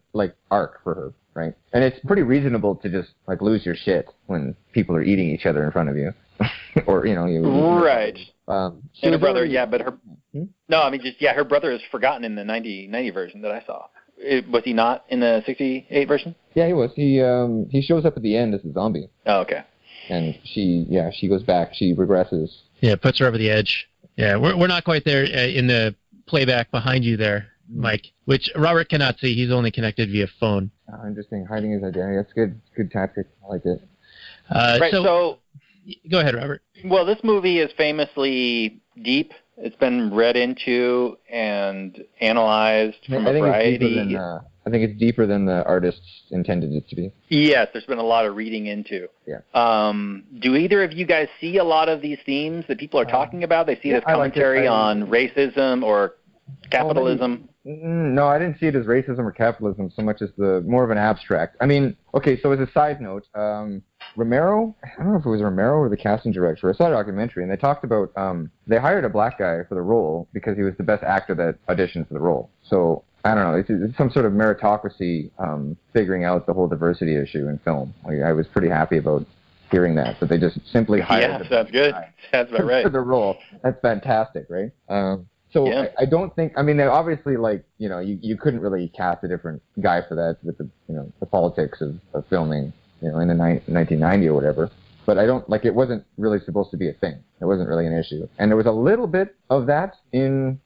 arc for her, right? And it's pretty reasonable to just, lose your shit when people are eating each other in front of you. Or, Right. And her brother, already... yeah, but her... No, I mean, her brother is forgotten in the 90 version that I saw. Was he not in the 68 version? Yeah, he was. He shows up at the end as a zombie. Oh, okay. And she goes back. She regresses. Yeah, puts her over the edge. Yeah, we're not quite there in the playback behind you there, Mike, which Robert cannot see. He's only connected via phone. Interesting. Hiding his identity. That's good. Good tactic. I like it. Right, so... Go ahead, Robert. Well, this movie is famously deep. It's been read into and analyzed from a variety. I think it's deeper than the artists intended it to be. Yes, there's been a lot of reading into. Yeah. Do either of you guys see a lot of these themes that people are talking about? They see it as commentary on racism or capitalism? No, I didn't see it as racism or capitalism so much as more of an abstract. I mean, okay, so as a side note, Romero, I don't know if it was Romero or the casting director, I saw a documentary, and they talked about, they hired a black guy for the role because he was the best actor that auditioned for the role. So, I don't know, it's some sort of meritocracy figuring out the whole diversity issue in film. I was pretty happy about hearing that they just simply hired the sounds good. Sounds about right. for the role. That's fantastic, right? So yeah. I don't think, I mean, obviously, you couldn't really cast a different guy for that with the politics of filming, in the 1990 or whatever. But I don't, it wasn't really supposed to be a thing. It wasn't really an issue. And there was a little bit of that in,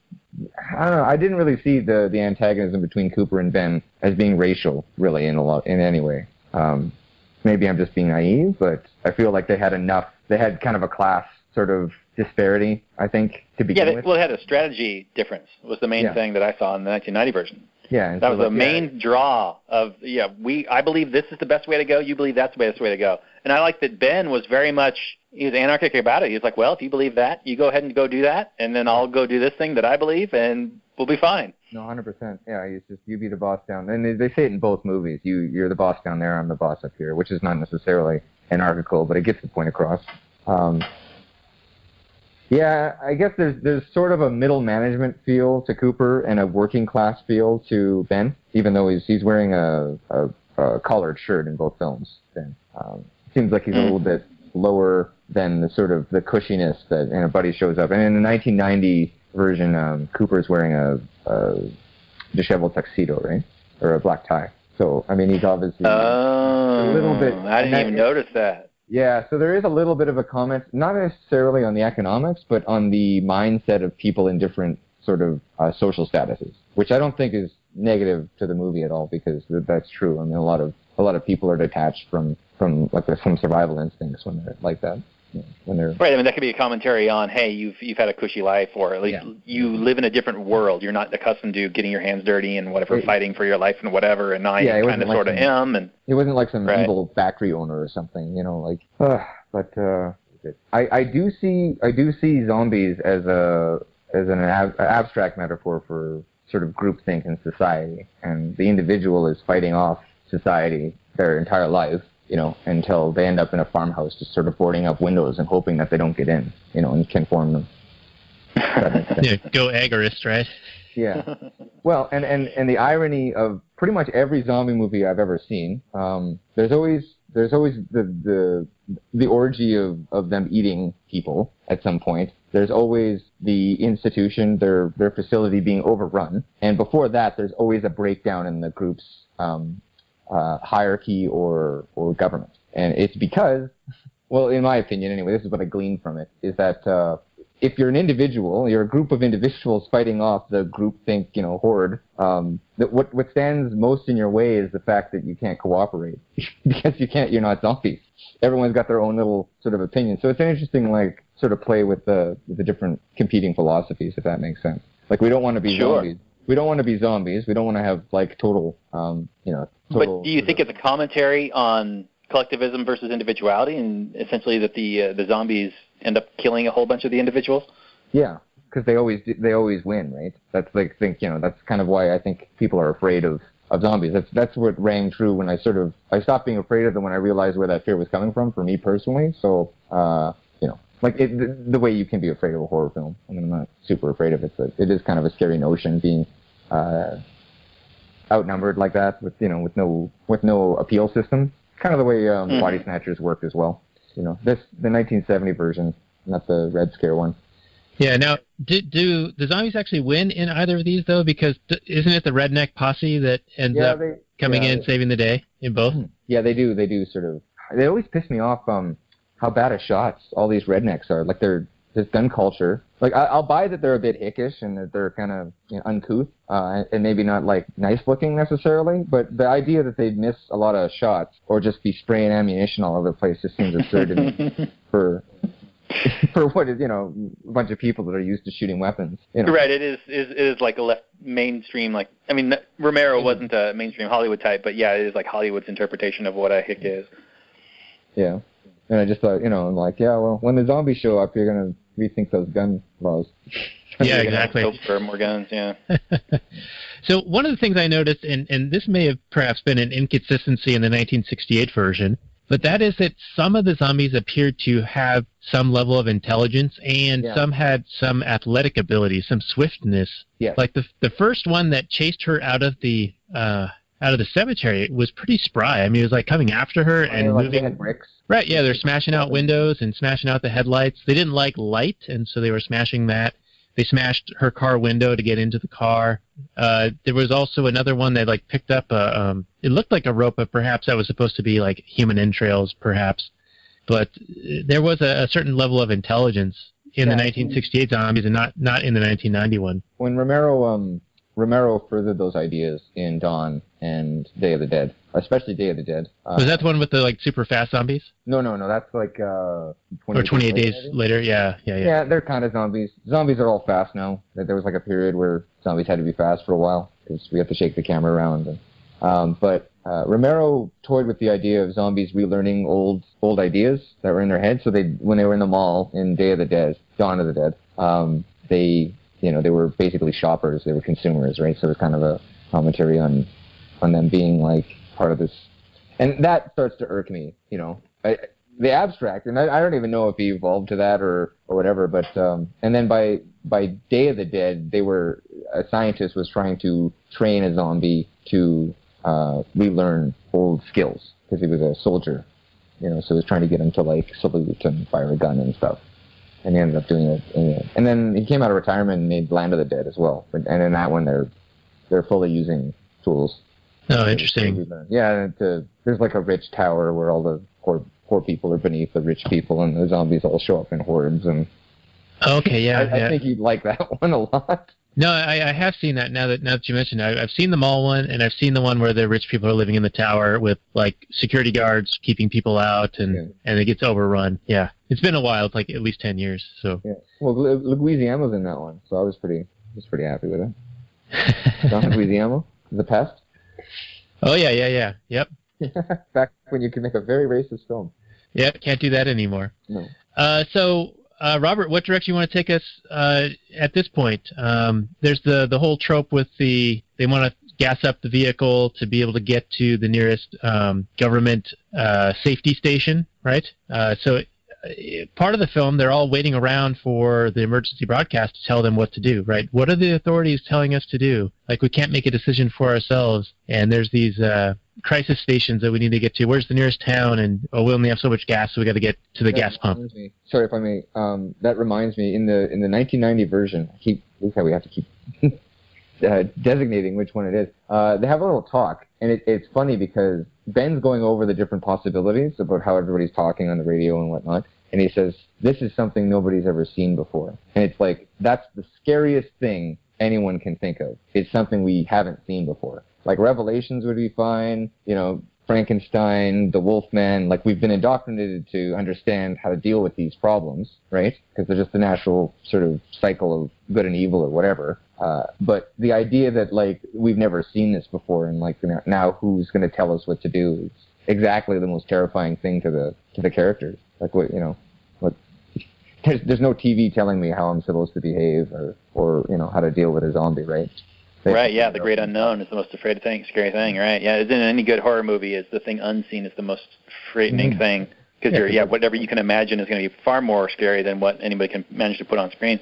I don't know, I didn't really see the antagonism between Cooper and Ben as being racial, really, in any way. Maybe I'm just being naive, but I feel like they had kind of a class sort of disparity, I think, to begin with. Well, it had a strategy difference was the main thing that I saw in the 1990 version. Yeah. That was the main draw of, I believe this is the best way to go, you believe that's the best way to go. And I like that Ben was very much, he was anarchic about it. He was like, well, if you believe that, you go ahead and go do that, and then I'll go do this thing that I believe, and we'll be fine. No, 100%. Yeah, it's just, you be the boss down. And they say it in both movies. You're the boss down there, I'm the boss up here, which is not necessarily anarchical, but it gets the point across. Yeah, I guess there's sort of a middle management feel to Cooper and a working class feel to Ben, even though he's wearing a collared shirt in both films. Ben seems like he's a little bit lower than the sort of the cushiness that a buddy shows up. And in the 1990 version, Cooper's wearing a disheveled tuxedo, right, or a black tie. So I mean, he's obviously a little bit. I didn't even notice that. Yeah, so there is a little bit of a comment, not necessarily on the economics, but on the mindset of people in different sort of social statuses, which I don't think is negative to the movie at all, because that's true. I mean, a lot of people are detached from survival instincts when they're like that. When they're right. I mean, that could be a commentary on, hey, you've had a cushy life, or at least you live in a different world. You're not accustomed to getting your hands dirty and whatever, fighting for your life and whatever. And I kind of sort of am. And it wasn't like some evil factory owner or something, But I do see zombies as an abstract metaphor for sort of groupthink in society, and the individual is fighting off society their entire life. Until they end up in a farmhouse just sort of boarding up windows and hoping that they don't get in, and can form them. Yeah, go agorist, right? Yeah. Well, and the irony of pretty much every zombie movie I've ever seen, there's always the orgy of them eating people at some point. There's always the institution, their facility being overrun, and before that, there's always a breakdown in the group's hierarchy or government. And it's because, well, in my opinion anyway, this is what I gleaned from it, is that if you're an individual, you're a group of individuals fighting off the groupthink, horde, what stands most in your way is the fact that you can't cooperate because you're not zombies. Everyone's got their own little sort of opinion. So it's an interesting, sort of play with the different competing philosophies, if that makes sense. We don't want to be zombies. We don't want to be zombies. We don't want to have total, total. But do you think it's a commentary on collectivism versus individuality, and essentially that the zombies end up killing a whole bunch of the individuals? Yeah, because they always win, right? That's that's kind of why I think people are afraid of zombies. That's what rang true when I stopped being afraid of them when I realized where that fear was coming from for me personally. So the way you can be afraid of a horror film. I mean, I'm not super afraid of it, but it is kind of a scary notion being outnumbered like that with no appeal system. Kind of the way Body Snatchers work as well. The 1970 version, not the Red Scare one. Yeah. Now, do the zombies actually win in either of these though? Because isn't it the redneck posse that ends up coming in saving the day in both? Yeah, they do. They do sort of. They always piss me off. How bad at shots all these rednecks are. This gun culture. I'll buy that they're a bit hickish and that they're kind of uncouth and maybe not nice looking necessarily, but the idea that they'd miss a lot of shots or just be spraying ammunition all over the place just seems absurd to me for what is a bunch of people that are used to shooting weapons. Right. It is like a left mainstream. Romero wasn't a mainstream Hollywood type, but yeah, it is like Hollywood's interpretation of what a hick is. Yeah. And I just thought, when the zombies show up, you're going to rethink those gun laws. Yeah, exactly. Hope for more guns, yeah. So one of the things I noticed, and this may have perhaps been an inconsistency in the 1968 version, but that is that some of the zombies appeared to have some level of intelligence, and some had some athletic ability, some swiftness. Yeah. Like the first one that chased her out of the cemetery was pretty spry. I mean, it was coming after her and moving. They had bricks. Right, yeah, they're smashing out windows and smashing out the headlights. They didn't like light, and so they were smashing that. They smashed her car window to get into the car. There was also another one that picked up it looked like a rope, but perhaps that was supposed to be human entrails, perhaps. But there was a certain level of intelligence in the 1968 zombies and not in the 1991. When Romero furthered those ideas in Dawn and Day of the Dead, especially Day of the Dead. Was that the one with the super fast zombies? No. That's 28 days later. Yeah. Yeah, they're kind of zombies. Zombies are all fast now. There was a period where zombies had to be fast for a while because we have to shake the camera around. But Romero toyed with the idea of zombies relearning old ideas that were in their head. So when they were in the mall in Day of the Dead, Dawn of the Dead, they were basically shoppers. They were consumers, right? So it was kind of a commentary on them being part of this. And that starts to irk me, the abstract. And I don't even know if he evolved to that or whatever. But and then by Day of the Dead, a scientist was trying to train a zombie to relearn old skills because he was a soldier, so he was trying to get him to salute and fire a gun and stuff. And he ended up doing it. And then he came out of retirement and made Land of the Dead as well. And in that one, they're fully using tools. Oh, interesting. Yeah, there's a rich tower where all the poor people are beneath the rich people, and the zombies all show up in hordes. And okay, yeah. I think you'd like that one a lot. No, I have seen that now that you mentioned it. I've seen the mall one, and I've seen the one where the rich people are living in the tower with security guards keeping people out, and it gets overrun. Yeah, it's been a while. It's at least 10 years. So yeah, well, Louisiana's in that one, so I was pretty happy with it. John Louisiana, the pest. Oh yeah, yep. Back when you could make a very racist film. Yeah, can't do that anymore. No. So Robert, what direction you want to take us at this point? There's the whole trope with they want to gas up the vehicle to be able to get to the nearest government safety station, right? So part of the film, they're all waiting around for the emergency broadcast to tell them what to do, right? What are the authorities telling us to do? We can't make a decision for ourselves, and there's these crisis stations that we need to get to. Where's the nearest town? And we only have so much gas, so we got to get to the gas pump. Sorry if I may. That reminds me, in the 1990 version, we have to keep designating which one it is. They have a little talk, and it's funny because Ben's going over the different possibilities about how everybody's talking on the radio and whatnot, and he says, "This is something nobody's ever seen before." And it's like, that's the scariest thing anyone can think of. It's something we haven't seen before. Like, Revelations would be fine, Frankenstein, the Wolfman, like, we've been indoctrinated to understand how to deal with these problems, right? Because they're just the natural sort of cycle of good and evil or whatever. But the idea that, like, we've never seen this before, and, like, now who's going to tell us what to do is exactly the most terrifying thing to the characters. Like, there's no TV telling me how I'm supposed to behave or how to deal with a zombie, right? Right, yeah, the great unknown is the most scary thing, right? Yeah, in any good horror movie, is the thing unseen is the most frightening thing, because whatever you can imagine is going to be far more scary than what anybody can manage to put on screen.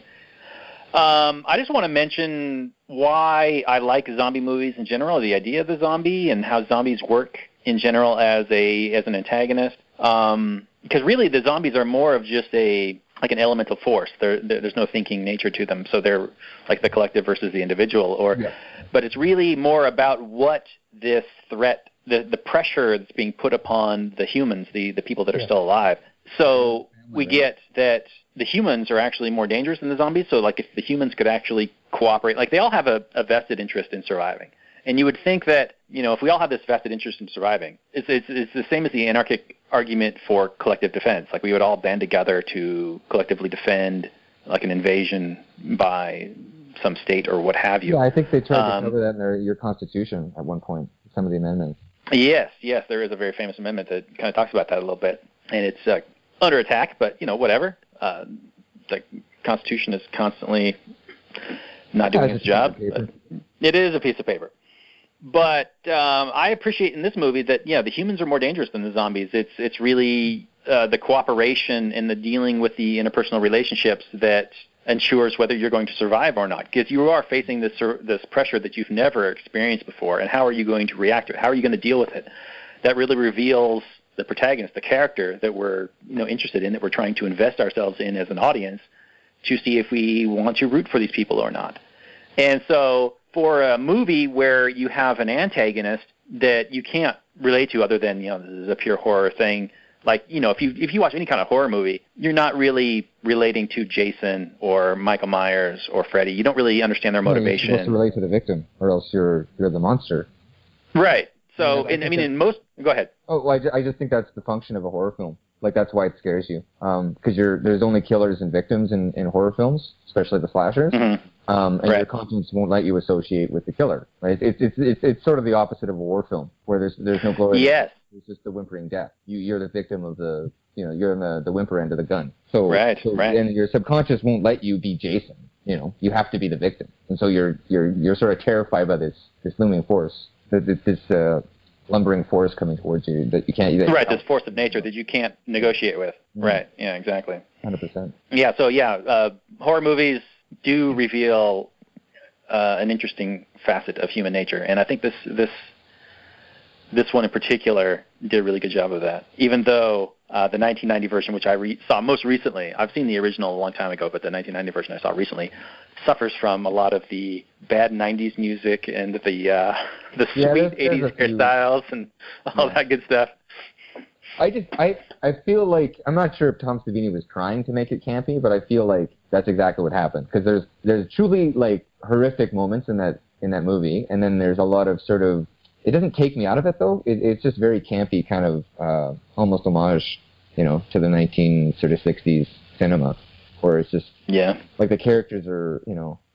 I just want to mention why I like zombie movies in general, the idea of the zombie and how zombies work in general as an antagonist. Because really the zombies are more of just like an elemental force. There's no thinking nature to them, so they're like the collective versus the individual. But it's really more about what this threat, the pressure that's being put upon the humans, the people that are still alive. So we get that the humans are actually more dangerous than the zombies. So like if the humans could actually cooperate, like they all have a vested interest in surviving. And you would think that, if we all have this vested interest in surviving, it's the same as the anarchic argument for collective defense. Like we would all band together to collectively defend like an invasion by some state or what have you. Yeah, I think they tried to cover that in your Constitution at one point, some of the amendments. Yes, there is a very famous amendment that kind of talks about that a little bit. And it's under attack, but, whatever. The Constitution is constantly not doing its job. But it is a piece of paper. But I appreciate in this movie that, the humans are more dangerous than the zombies. It's really the cooperation and the dealing with the interpersonal relationships that ensures whether you're going to survive or not. Because you are facing this pressure that you've never experienced before, and how are you going to react to it? How are you going to deal with it? That really reveals the protagonist, the character that we're interested in, that we're trying to invest ourselves in as an audience to see if we want to root for these people or not. And so for a movie where you have an antagonist that you can't relate to other than, this is a pure horror thing, like, if you watch any kind of horror movie, you're not really relating to Jason or Michael Myers or Freddy. You don't really understand their motivation. You're supposed to relate to the victim, or else you're the monster. Right. So, in most... Go ahead. Oh, well, I just think that's the function of a horror film. Like, that's why it scares you. Because there's only killers and victims in horror films, especially the slashers. Mm-hmm. And your conscience won't let you associate with the killer, right? It's sort of the opposite of a war film, where there's no glory. Yes. It's just the whimpering death. You're the victim of you're in the whimper end of the gun. So, right. And your subconscious won't let you be Jason. You have to be the victim. And so you're sort of terrified by this looming force, this lumbering force coming towards you that you can't... This force of nature that you can't negotiate with. Mm-hmm. Right, yeah, exactly. 100%. Yeah, so horror movies do reveal an interesting facet of human nature, and I think this one in particular did a really good job of that. Even though the 1990 version, which I saw most recently, I've seen the original a long time ago, but the 1990 version I saw recently suffers from a lot of the bad 90s music and the sweet 80s hairstyles and all that good stuff. I feel like, I'm not sure if Tom Savini was trying to make it campy, but I feel like that's exactly what happened. Because there's truly like horrific moments in that movie, and then there's a lot of sort of... It doesn't take me out of it, though. It's just very campy, kind of almost homage, to the 1960s cinema, where it's just like the characters are,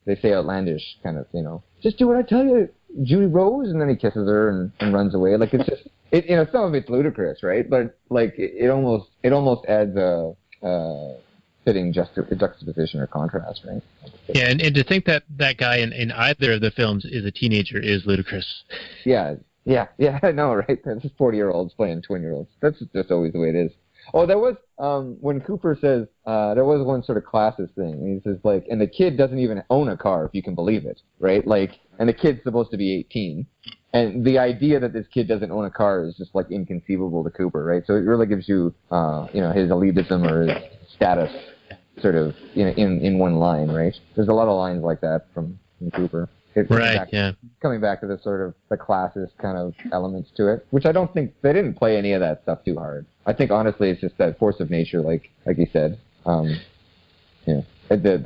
they say outlandish kind of, just do what I tell you, Judy Rose, and then he kisses her and runs away. Like, it's just, some of it's ludicrous, right? But like it almost adds a fitting juxtaposition or contrast, right? Yeah, and to think that guy in either of the films is a teenager is ludicrous. Yeah, I know, right? That's just 40-year-olds playing 20-year-olds. That's just always the way it is. Oh, there was, when Cooper says, there was one sort of classist thing. And he says, like, and the kid doesn't even own a car, if you can believe it, right? Like, and the kid's supposed to be 18. And the idea that this kid doesn't own a car is just, like, inconceivable to Cooper, right? So it really gives you, his elitism or his status sort of in one line, right? There's a lot of lines like that from Cooper. Coming back to the sort of the classist kind of elements to it, which I don't think they didn't play any of that stuff too hard. I think honestly it's just that force of nature, like you said, the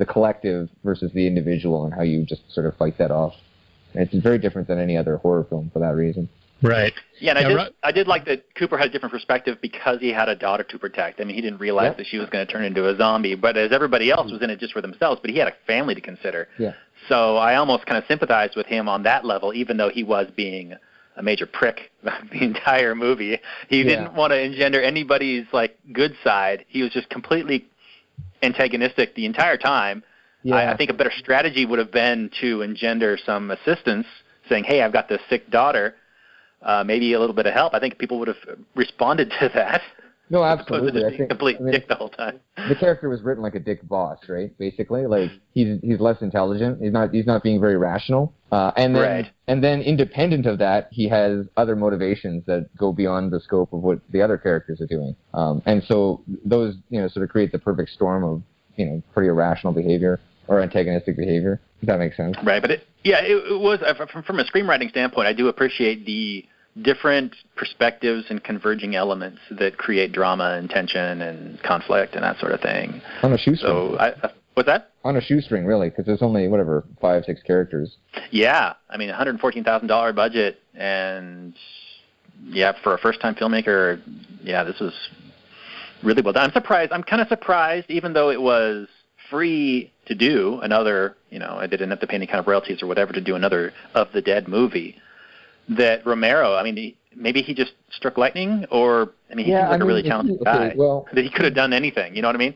collective versus the individual, and how you just sort of fight that off. And it's very different than any other horror film for that reason. Right. Yeah, and I did like that Cooper had a different perspective because he had a daughter to protect. I mean, he didn't realize that she was going to turn into a zombie, but as everybody else was in it just for themselves, but he had a family to consider. Yeah. So I almost kind of sympathized with him on that level, even though he was being a major prick the entire movie. He didn't want to engender anybody's good side. He was just completely antagonistic the entire time. Yeah. I think a better strategy would have been to engender some assistance, saying, hey, I've got this sick daughter, maybe a little bit of help. I think people would have responded to that. No, absolutely. I think complete dick the whole time. The character was written like a dick boss, right? Basically, he's less intelligent. He's not being very rational. And then independent of that, he has other motivations that go beyond the scope of what the other characters are doing. And so those sort of create the perfect storm of pretty irrational behavior or antagonistic behavior. If that makes sense. Right, but it was from a screenwriting standpoint. I do appreciate the different perspectives and converging elements that create drama and tension and conflict and that sort of thing. On a shoestring. So, what's that? On a shoestring, really, because there's only, 5-6 characters. Yeah, I mean, $114,000 budget, and for a first-time filmmaker, this was really well done. I'm kind of surprised, even though it was free to do another, I didn't have to pay any kind of royalties or whatever to do another Of the Dead movie, that Romero, maybe he just struck lightning, or, he seems like a really talented guy, that he could have done anything, you know what I mean?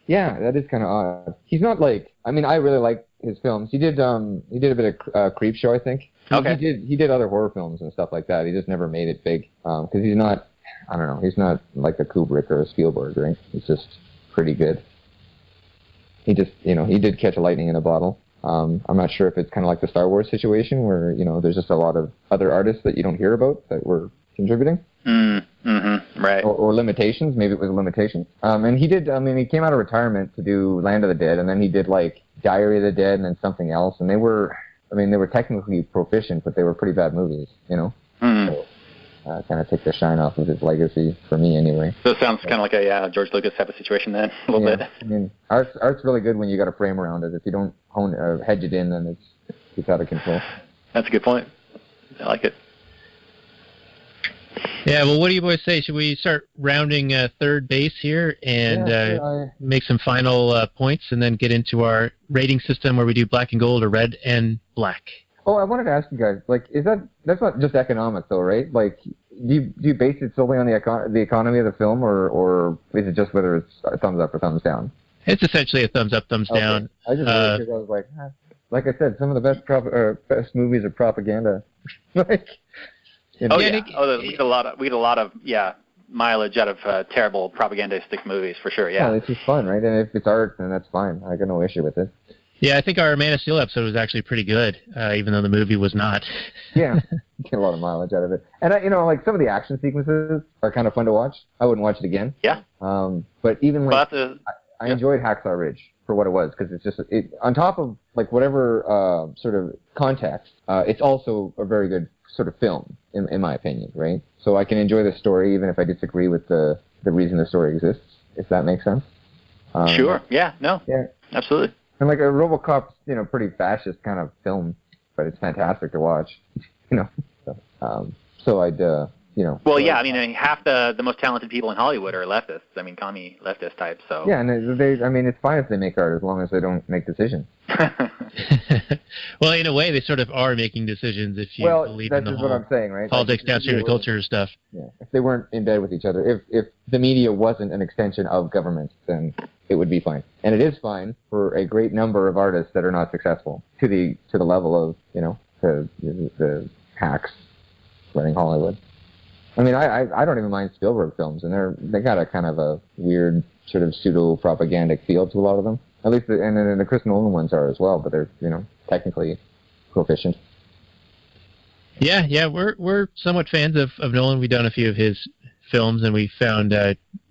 Yeah, that is kind of odd. He's not I really like his films. He did a bit of Creepshow, I think. Okay. He did other horror films and stuff like that. He just never made it big, because he's not, he's not like a Kubrick or a Spielberg, right? He's just pretty good. He just, he did catch a lightning in a bottle. I'm not sure if it's kind of like the Star Wars situation where, there's just a lot of other artists that you don't hear about that were contributing. Right. Or limitations. Maybe it was limitations. And he did, he came out of retirement to do Land of the Dead, and then he did Diary of the Dead and then something else. And they were technically proficient, but they were pretty bad movies, So, kind of take the shine off of his legacy for me anyway. So it sounds kind of like a George Lucas type of situation then, a little bit. Art's really good when you got a frame around it. If you don't hedge it in, then it's out of control. That's a good point. I like it. Yeah, well, what do you boys say? Should we start rounding third base here and make some final points, and then get into our rating system where we do black and gold or red and black? Oh, I wanted to ask you guys, that's not just economics though, right? Do you base it solely on the economy of the film, or is it just whether it's a thumbs up or thumbs down? It's essentially a thumbs up, thumbs down. I just because I was like I said, some of the best movies are propaganda. We get a lot of mileage out of terrible propagandistic movies for sure. Yeah, it's just fun, right? And if it's art, then that's fine. I got no issue with it. Yeah, I think our Man of Steel episode was actually pretty good, even though the movie was not. Yeah, get a lot of mileage out of it. And, some of the action sequences are kind of fun to watch. I wouldn't watch it again. Yeah. But even, I enjoyed Hacksaw Ridge for what it was, because it's just, on top of, whatever sort of context, it's also a very good sort of film, in my opinion, right? So I can enjoy the story, even if I disagree with the reason the story exists, if that makes sense. Sure. Yeah, no. Yeah. Absolutely. And a RoboCop's, pretty fascist kind of film, but it's fantastic to watch, So I'd, Well, half the most talented people in Hollywood are leftists. Commie leftist types. So. Yeah, and it's fine if they make art as long as they don't make decisions. Well, in a way, they sort of are making decisions if you believe in the whole what I'm saying, right? politics downstream to culture stuff. Yeah, if they weren't in bed with each other, if the media wasn't an extension of government, then it would be fine. And it is fine for a great number of artists that are not successful to the level of the hacks running Hollywood. I don't even mind Spielberg films, and they got a kind of a weird sort of pseudo-propagandic feel to a lot of them. At least, and the Chris Nolan ones are as well, but they're technically proficient. Yeah, we're somewhat fans of Nolan. We've done a few of his films, and we found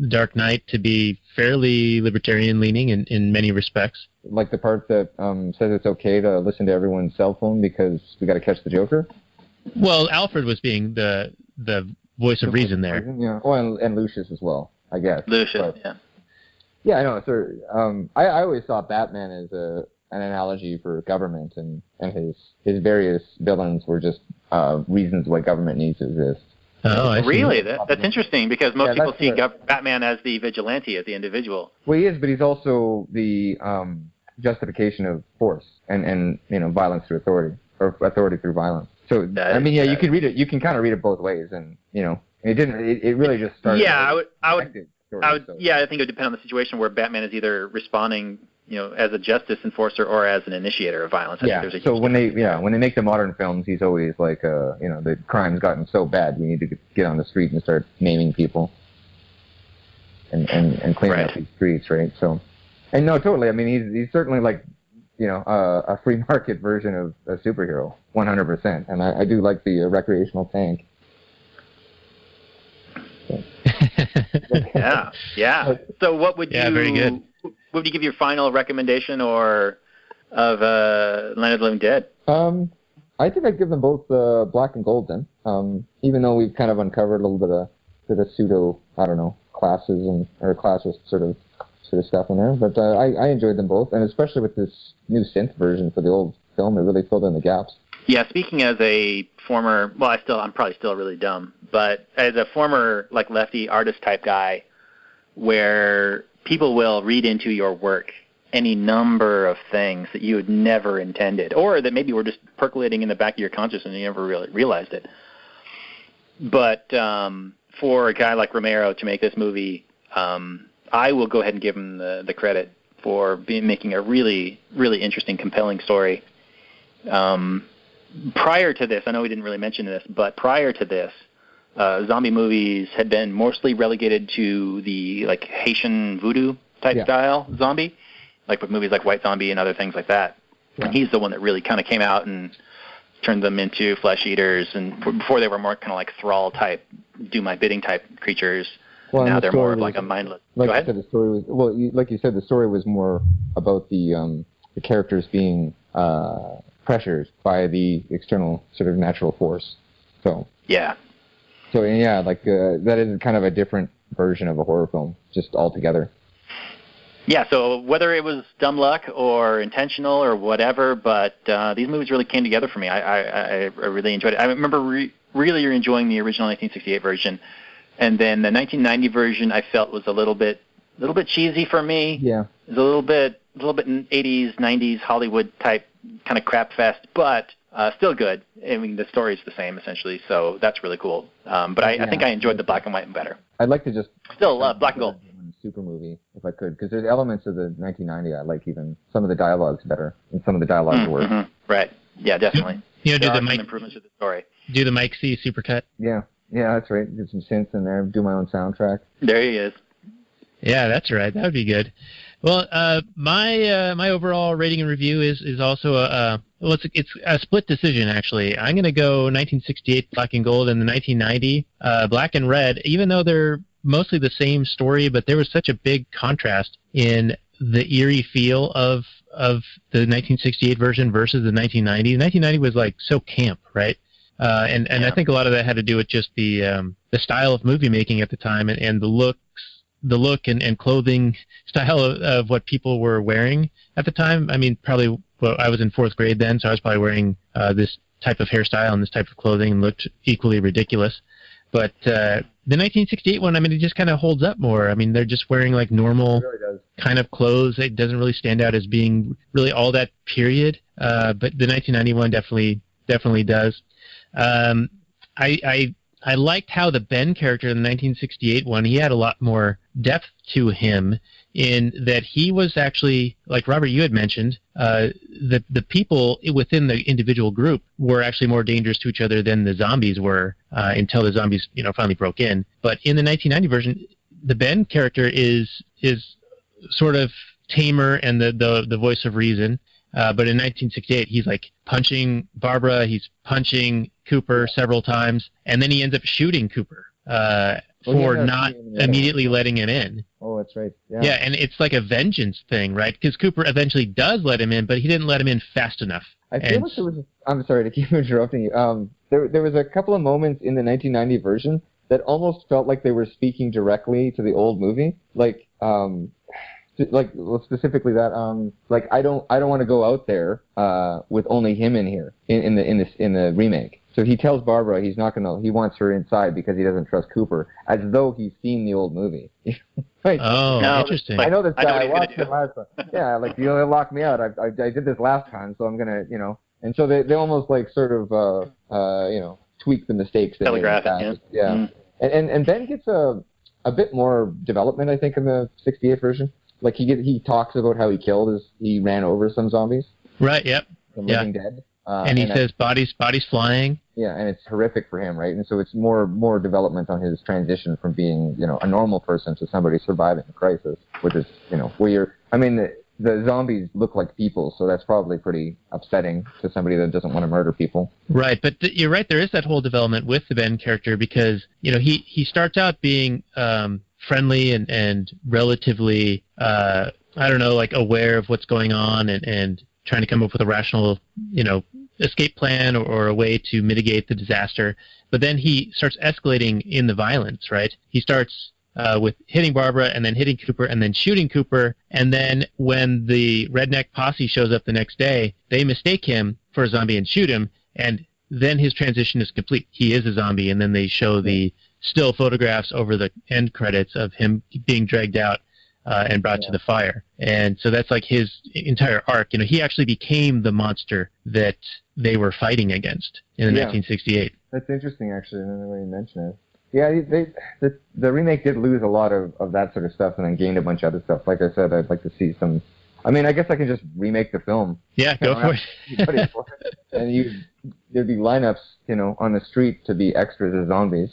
Dark Knight to be fairly libertarian-leaning in many respects. Like the part that says it's okay to listen to everyone's cell phone because we got to catch the Joker. Well, Alfred was being the voice of reason there. Yeah. Oh, and Lucius as well, I guess. Lucius, yeah. Yeah, I know. So, I always thought Batman as an analogy for government, and his various villains were just reasons why government needs to exist. Oh, I see. Really? That's interesting, because most people see Batman as the vigilante, as the individual. Well, he is, but he's also the justification of force and violence through authority, or authority through violence. So you can read it. You can kind of read it both ways, and it didn't. It really just started. Yeah, I would. Story, Yeah, I think it would depend on the situation where Batman is either responding, as a justice enforcer or as an initiator of violence. So when they make the modern films, he's always like, the crime's gotten so bad, we need to get on the street and start naming people and cleaning up these streets, right? So, and no, totally. I mean, he's certainly like, a free market version of a superhero, 100%. And I do like the recreational tank. Yeah. So what would you? Very good. What would you give your final recommendation of Land of the Living Dead? I think I'd give them both black and gold then. Even though we've kind of uncovered a little bit of pseudo, classism or classist sort of stuff in there. But I enjoyed them both, and especially with this new synth version for the old film, it really filled in the gaps. Yeah, speaking as a former, I'm probably still really dumb, but as a former lefty artist type guy, where people will read into your work any number of things that you had never intended, or that maybe were just percolating in the back of your consciousness and you never really realized it. But for a guy like Romero to make this movie, I will go ahead and give him the credit for making a really, really interesting, compelling story. Prior to this, I know we didn't really mention this, but prior to this, zombie movies had been mostly relegated to the Haitian voodoo type style zombie, with movies like White Zombie and other things like that. Yeah. And he's the one that really kind of came out and turned them into flesh eaters, and before they were more kind of thrall type, do my bidding type creatures. Well, now they're more of a mindless. Like I said, the story was like you said, the story was more about the characters being pressured by the external sort of natural force. So that is kind of a different version of a horror film, just altogether. Yeah, so whether it was dumb luck or intentional or whatever, but these movies really came together for me. I really enjoyed it. I remember really enjoying the original 1968 version, and then the 1990 version I felt was a little bit cheesy for me. Yeah, it was a little bit 80s, 90s Hollywood type kind of crap fest, but still good. I mean, the story's the same essentially, so that's really cool. But I think I enjoyed the black and white better. I'd like to just still black and gold. Super movie, if I could, because there's elements of the 1990 I like. Even some of the dialogue's better, and some of the dialogue's worse. Mm-hmm. Right? Yeah, definitely. Do the improvements to the story. Do the Mike C supercut? Yeah, that's right. Get some synths in there. Do my own soundtrack. There he is. Yeah, that's right. That would be good. Well, my overall rating and review is also it's a split decision actually. I'm going to go 1968 black and gold and the 1990 black and red, even though they're mostly the same story, but there was such a big contrast in the eerie feel of the 1968 version versus the 1990. The 1990 was so camp, right? And I think a lot of that had to do with just the style of movie making at the time and the look and clothing style of what people were wearing at the time. I mean, probably I was in 4th grade then, so I was probably wearing this type of hairstyle and this type of clothing and looked equally ridiculous. But the 1968 one, I mean, it just kind of holds up more. I mean, they're just wearing normal kind of clothes. It doesn't really stand out as being really all that period. But the 1991 definitely does. I liked how the Ben character in the 1968 one, he had a lot more depth to him in that he was actually, like Robert, you had mentioned, the people within the individual group were actually more dangerous to each other than the zombies were until the zombies, finally broke in. But in the 1990 version, the Ben character is sort of tamer and the voice of reason. But in 1968, he's punching Barbara, he's punching Cooper several times, and then he ends up shooting Cooper. for not immediately letting him in. Oh, that's right. Yeah. Yeah, and it's like a vengeance thing, right? Because Cooper eventually does let him in, but he didn't let him in fast enough. I feel like there was. I'm sorry to keep interrupting you. There was a couple of moments in the 1990 version that almost felt like they were speaking directly to the old movie, like specifically that like I don't want to go out there with only him in here in the remake. So he tells Barbara he wants her inside because he doesn't trust Cooper, as though he's seen the old movie. Right? Oh, interesting. I know this guy. I watched it last time. Yeah, like you locked me out. I did this last time, so I'm gonna, And so they almost like sort of tweak the mistakes. Telegraph it. Yeah. Mm-hmm. And Ben gets a bit more development, I think, in the 68 version. Like he talks about how he ran over some zombies. Right. Yep. From Living Dead. And he says bodies flying. Yeah, and it's horrific for him, right? And so it's more development on his transition from being, a normal person to somebody surviving a crisis, which is, the zombies look like people, so that's probably pretty upsetting to somebody that doesn't want to murder people. Right, but you're right. There is that whole development with the Ben character because, he starts out being friendly and relatively, aware of what's going on and trying to come up with a rational, escape plan or a way to mitigate the disaster. But then he starts escalating in the violence, right? He starts with hitting Barbara and then hitting Cooper and then shooting Cooper. And then when the redneck posse shows up the next day, they mistake him for a zombie and shoot him. And then his transition is complete. He is a zombie. And then they show the still photographs over the end credits of him being dragged out and brought to the fire. And so that's like his entire arc. He actually became the monster that they were fighting against in 1968. That's interesting, actually, now that you mention it. Yeah, the remake did lose a lot of that sort of stuff and then gained a bunch of other stuff. Like I said, I'd like to see some... I guess I can just remake the film. Yeah, go for it. And there'd be lineups, on the street to be extras as zombies.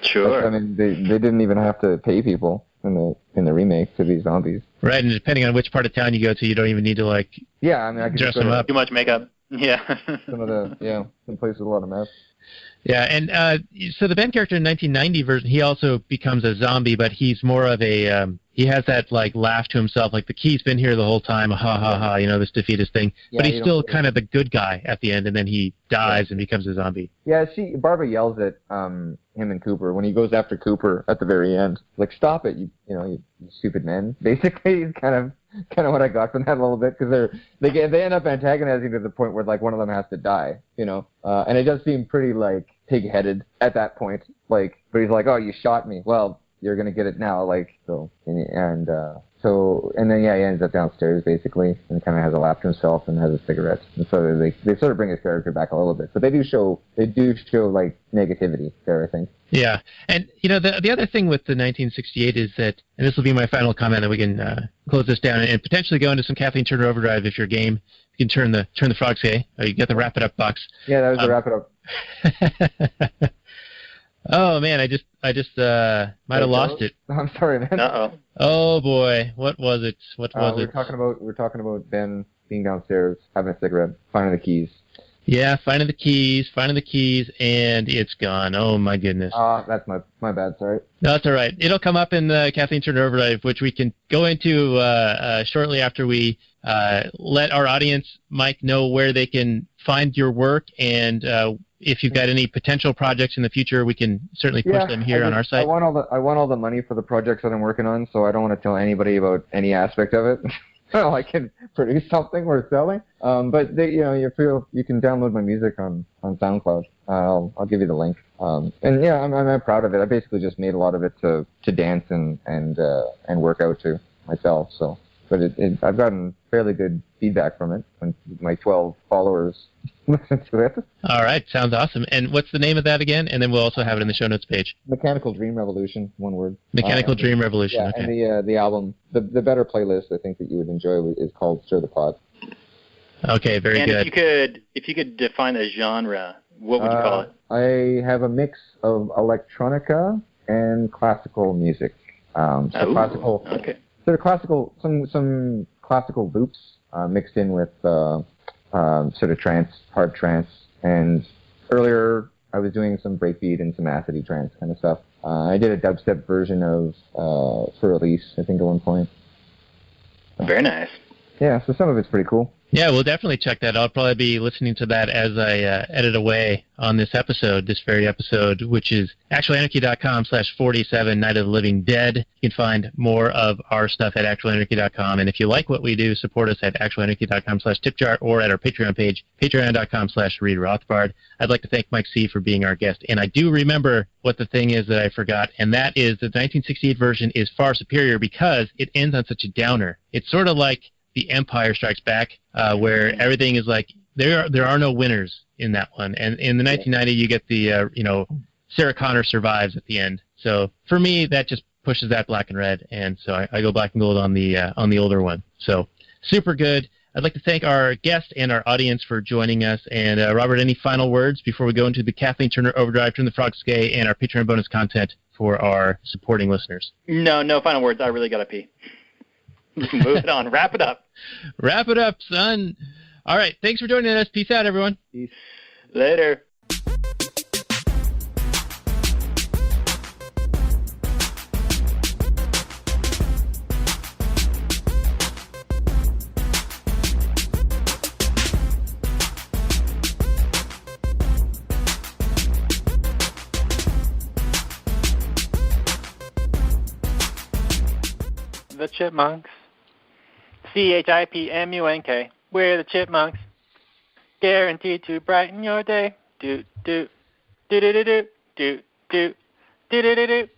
Sure. They didn't even have to pay people in the remake to be zombies. Right, and depending on which part of town you go to, you don't even need to I could dress them up. Too much makeup. Yeah. Some places with a lot of mess. Yeah, and so the Ben character in 1990 version, he also becomes a zombie, but he's more of a he has that like laugh to himself, like the key's been here the whole time, ha ha ha, this defeatist thing. Yeah, but he's still kind of the good guy at the end, and then he dies and becomes a zombie. Yeah, Barbara yells at him and Cooper when he goes after Cooper at the very end, like, stop it, you stupid men. Basically, is kind of what I got from that a little bit, because they end up antagonizing to the point where like one of them has to die, and it does seem pretty like pig-headed at that point, like, but he's like, oh, you shot me, well, you're gonna get it now, like, so, and then he ends up downstairs basically and kind of has a laugh to himself and has a cigarette, and so they sort of bring his character back a little bit, but they do show like negativity there, I think. Yeah, and the other thing with the 1968 is that, and this will be my final comment, that we can close this down and potentially go into some Kathleen Turner Overdrive if you're game. You can turn the frogs gay. You get the wrap it up box. Yeah, that was the wrap it up. Oh man, I just might have lost it. I'm sorry, man. Uh-oh. Oh boy, what was it? We're talking about Ben being downstairs, having a cigarette, finding the keys. Yeah, finding the keys, and it's gone. Oh my goodness. That's my bad. Sorry. No, that's all right. It'll come up in the Kathleen Turner Overdrive, which we can go into shortly after we let our audience, Mike, know where they can find your work, and if you've got any potential projects in the future, we can certainly push them here on our site. I want all the money for the projects that I'm working on, so I don't want to tell anybody about any aspect of it. So I can produce something worth selling. But you can download my music on SoundCloud. I'll give you the link. And yeah, I'm proud of it. I basically just made a lot of it to dance and work out to myself. So, but I've gotten fairly good feedback from it when my 12 followers listen to it. All right, sounds awesome. And what's the name of that again? And then we'll also have it in the show notes page. Mechanical Dream Revolution, one word. Mechanical Dream Revolution. Yeah, okay. And the album, the better playlist I think that you would enjoy is called Stir the Pot. Okay, very good. And if you could define a genre, what would you call it? I have a mix of electronica and classical music. Classical. Okay. Sort of classical, some classical loops mixed in with sort of trance, hard trance, and earlier I was doing some breakbeat and some acid trance kind of stuff. I did a dubstep version of For Release, I think, at one point. Very nice. Yeah, so some of it's pretty cool. Yeah, we'll definitely check that. I'll probably be listening to that as I edit away on this very episode, which is actualanarchy.com/47 Night of the Living Dead. You can find more of our stuff at actualanarchy.com. And if you like what we do, support us at actualanarchy.com/tipjar or at our Patreon page, patreon.com/readrothbard. I'd like to thank Mike C. for being our guest. And I do remember what the thing is that I forgot, and that is the 1968 version is far superior because it ends on such a downer. It's sort of like The Empire Strikes Back, where everything is like there are no winners in that one. And in the 1990, you get the Sarah Connor survives at the end. So for me, that just pushes that black and red, and so I go black and gold on the older one. So super good. I'd like to thank our guest and our audience for joining us. And Robert, any final words before we go into the Kathleen Turner Overdrive, Turn the Frogs Gay, and our Patreon bonus content for our supporting listeners? No final words. I really gotta pee. Move it on. Wrap it up. Wrap it up, son. All right. Thanks for joining us. Peace out, everyone. Peace. Later. The Chipmunks. CHIPMUNK. We're the Chipmunks. Guaranteed to brighten your day. Do do do do do do do do do do do.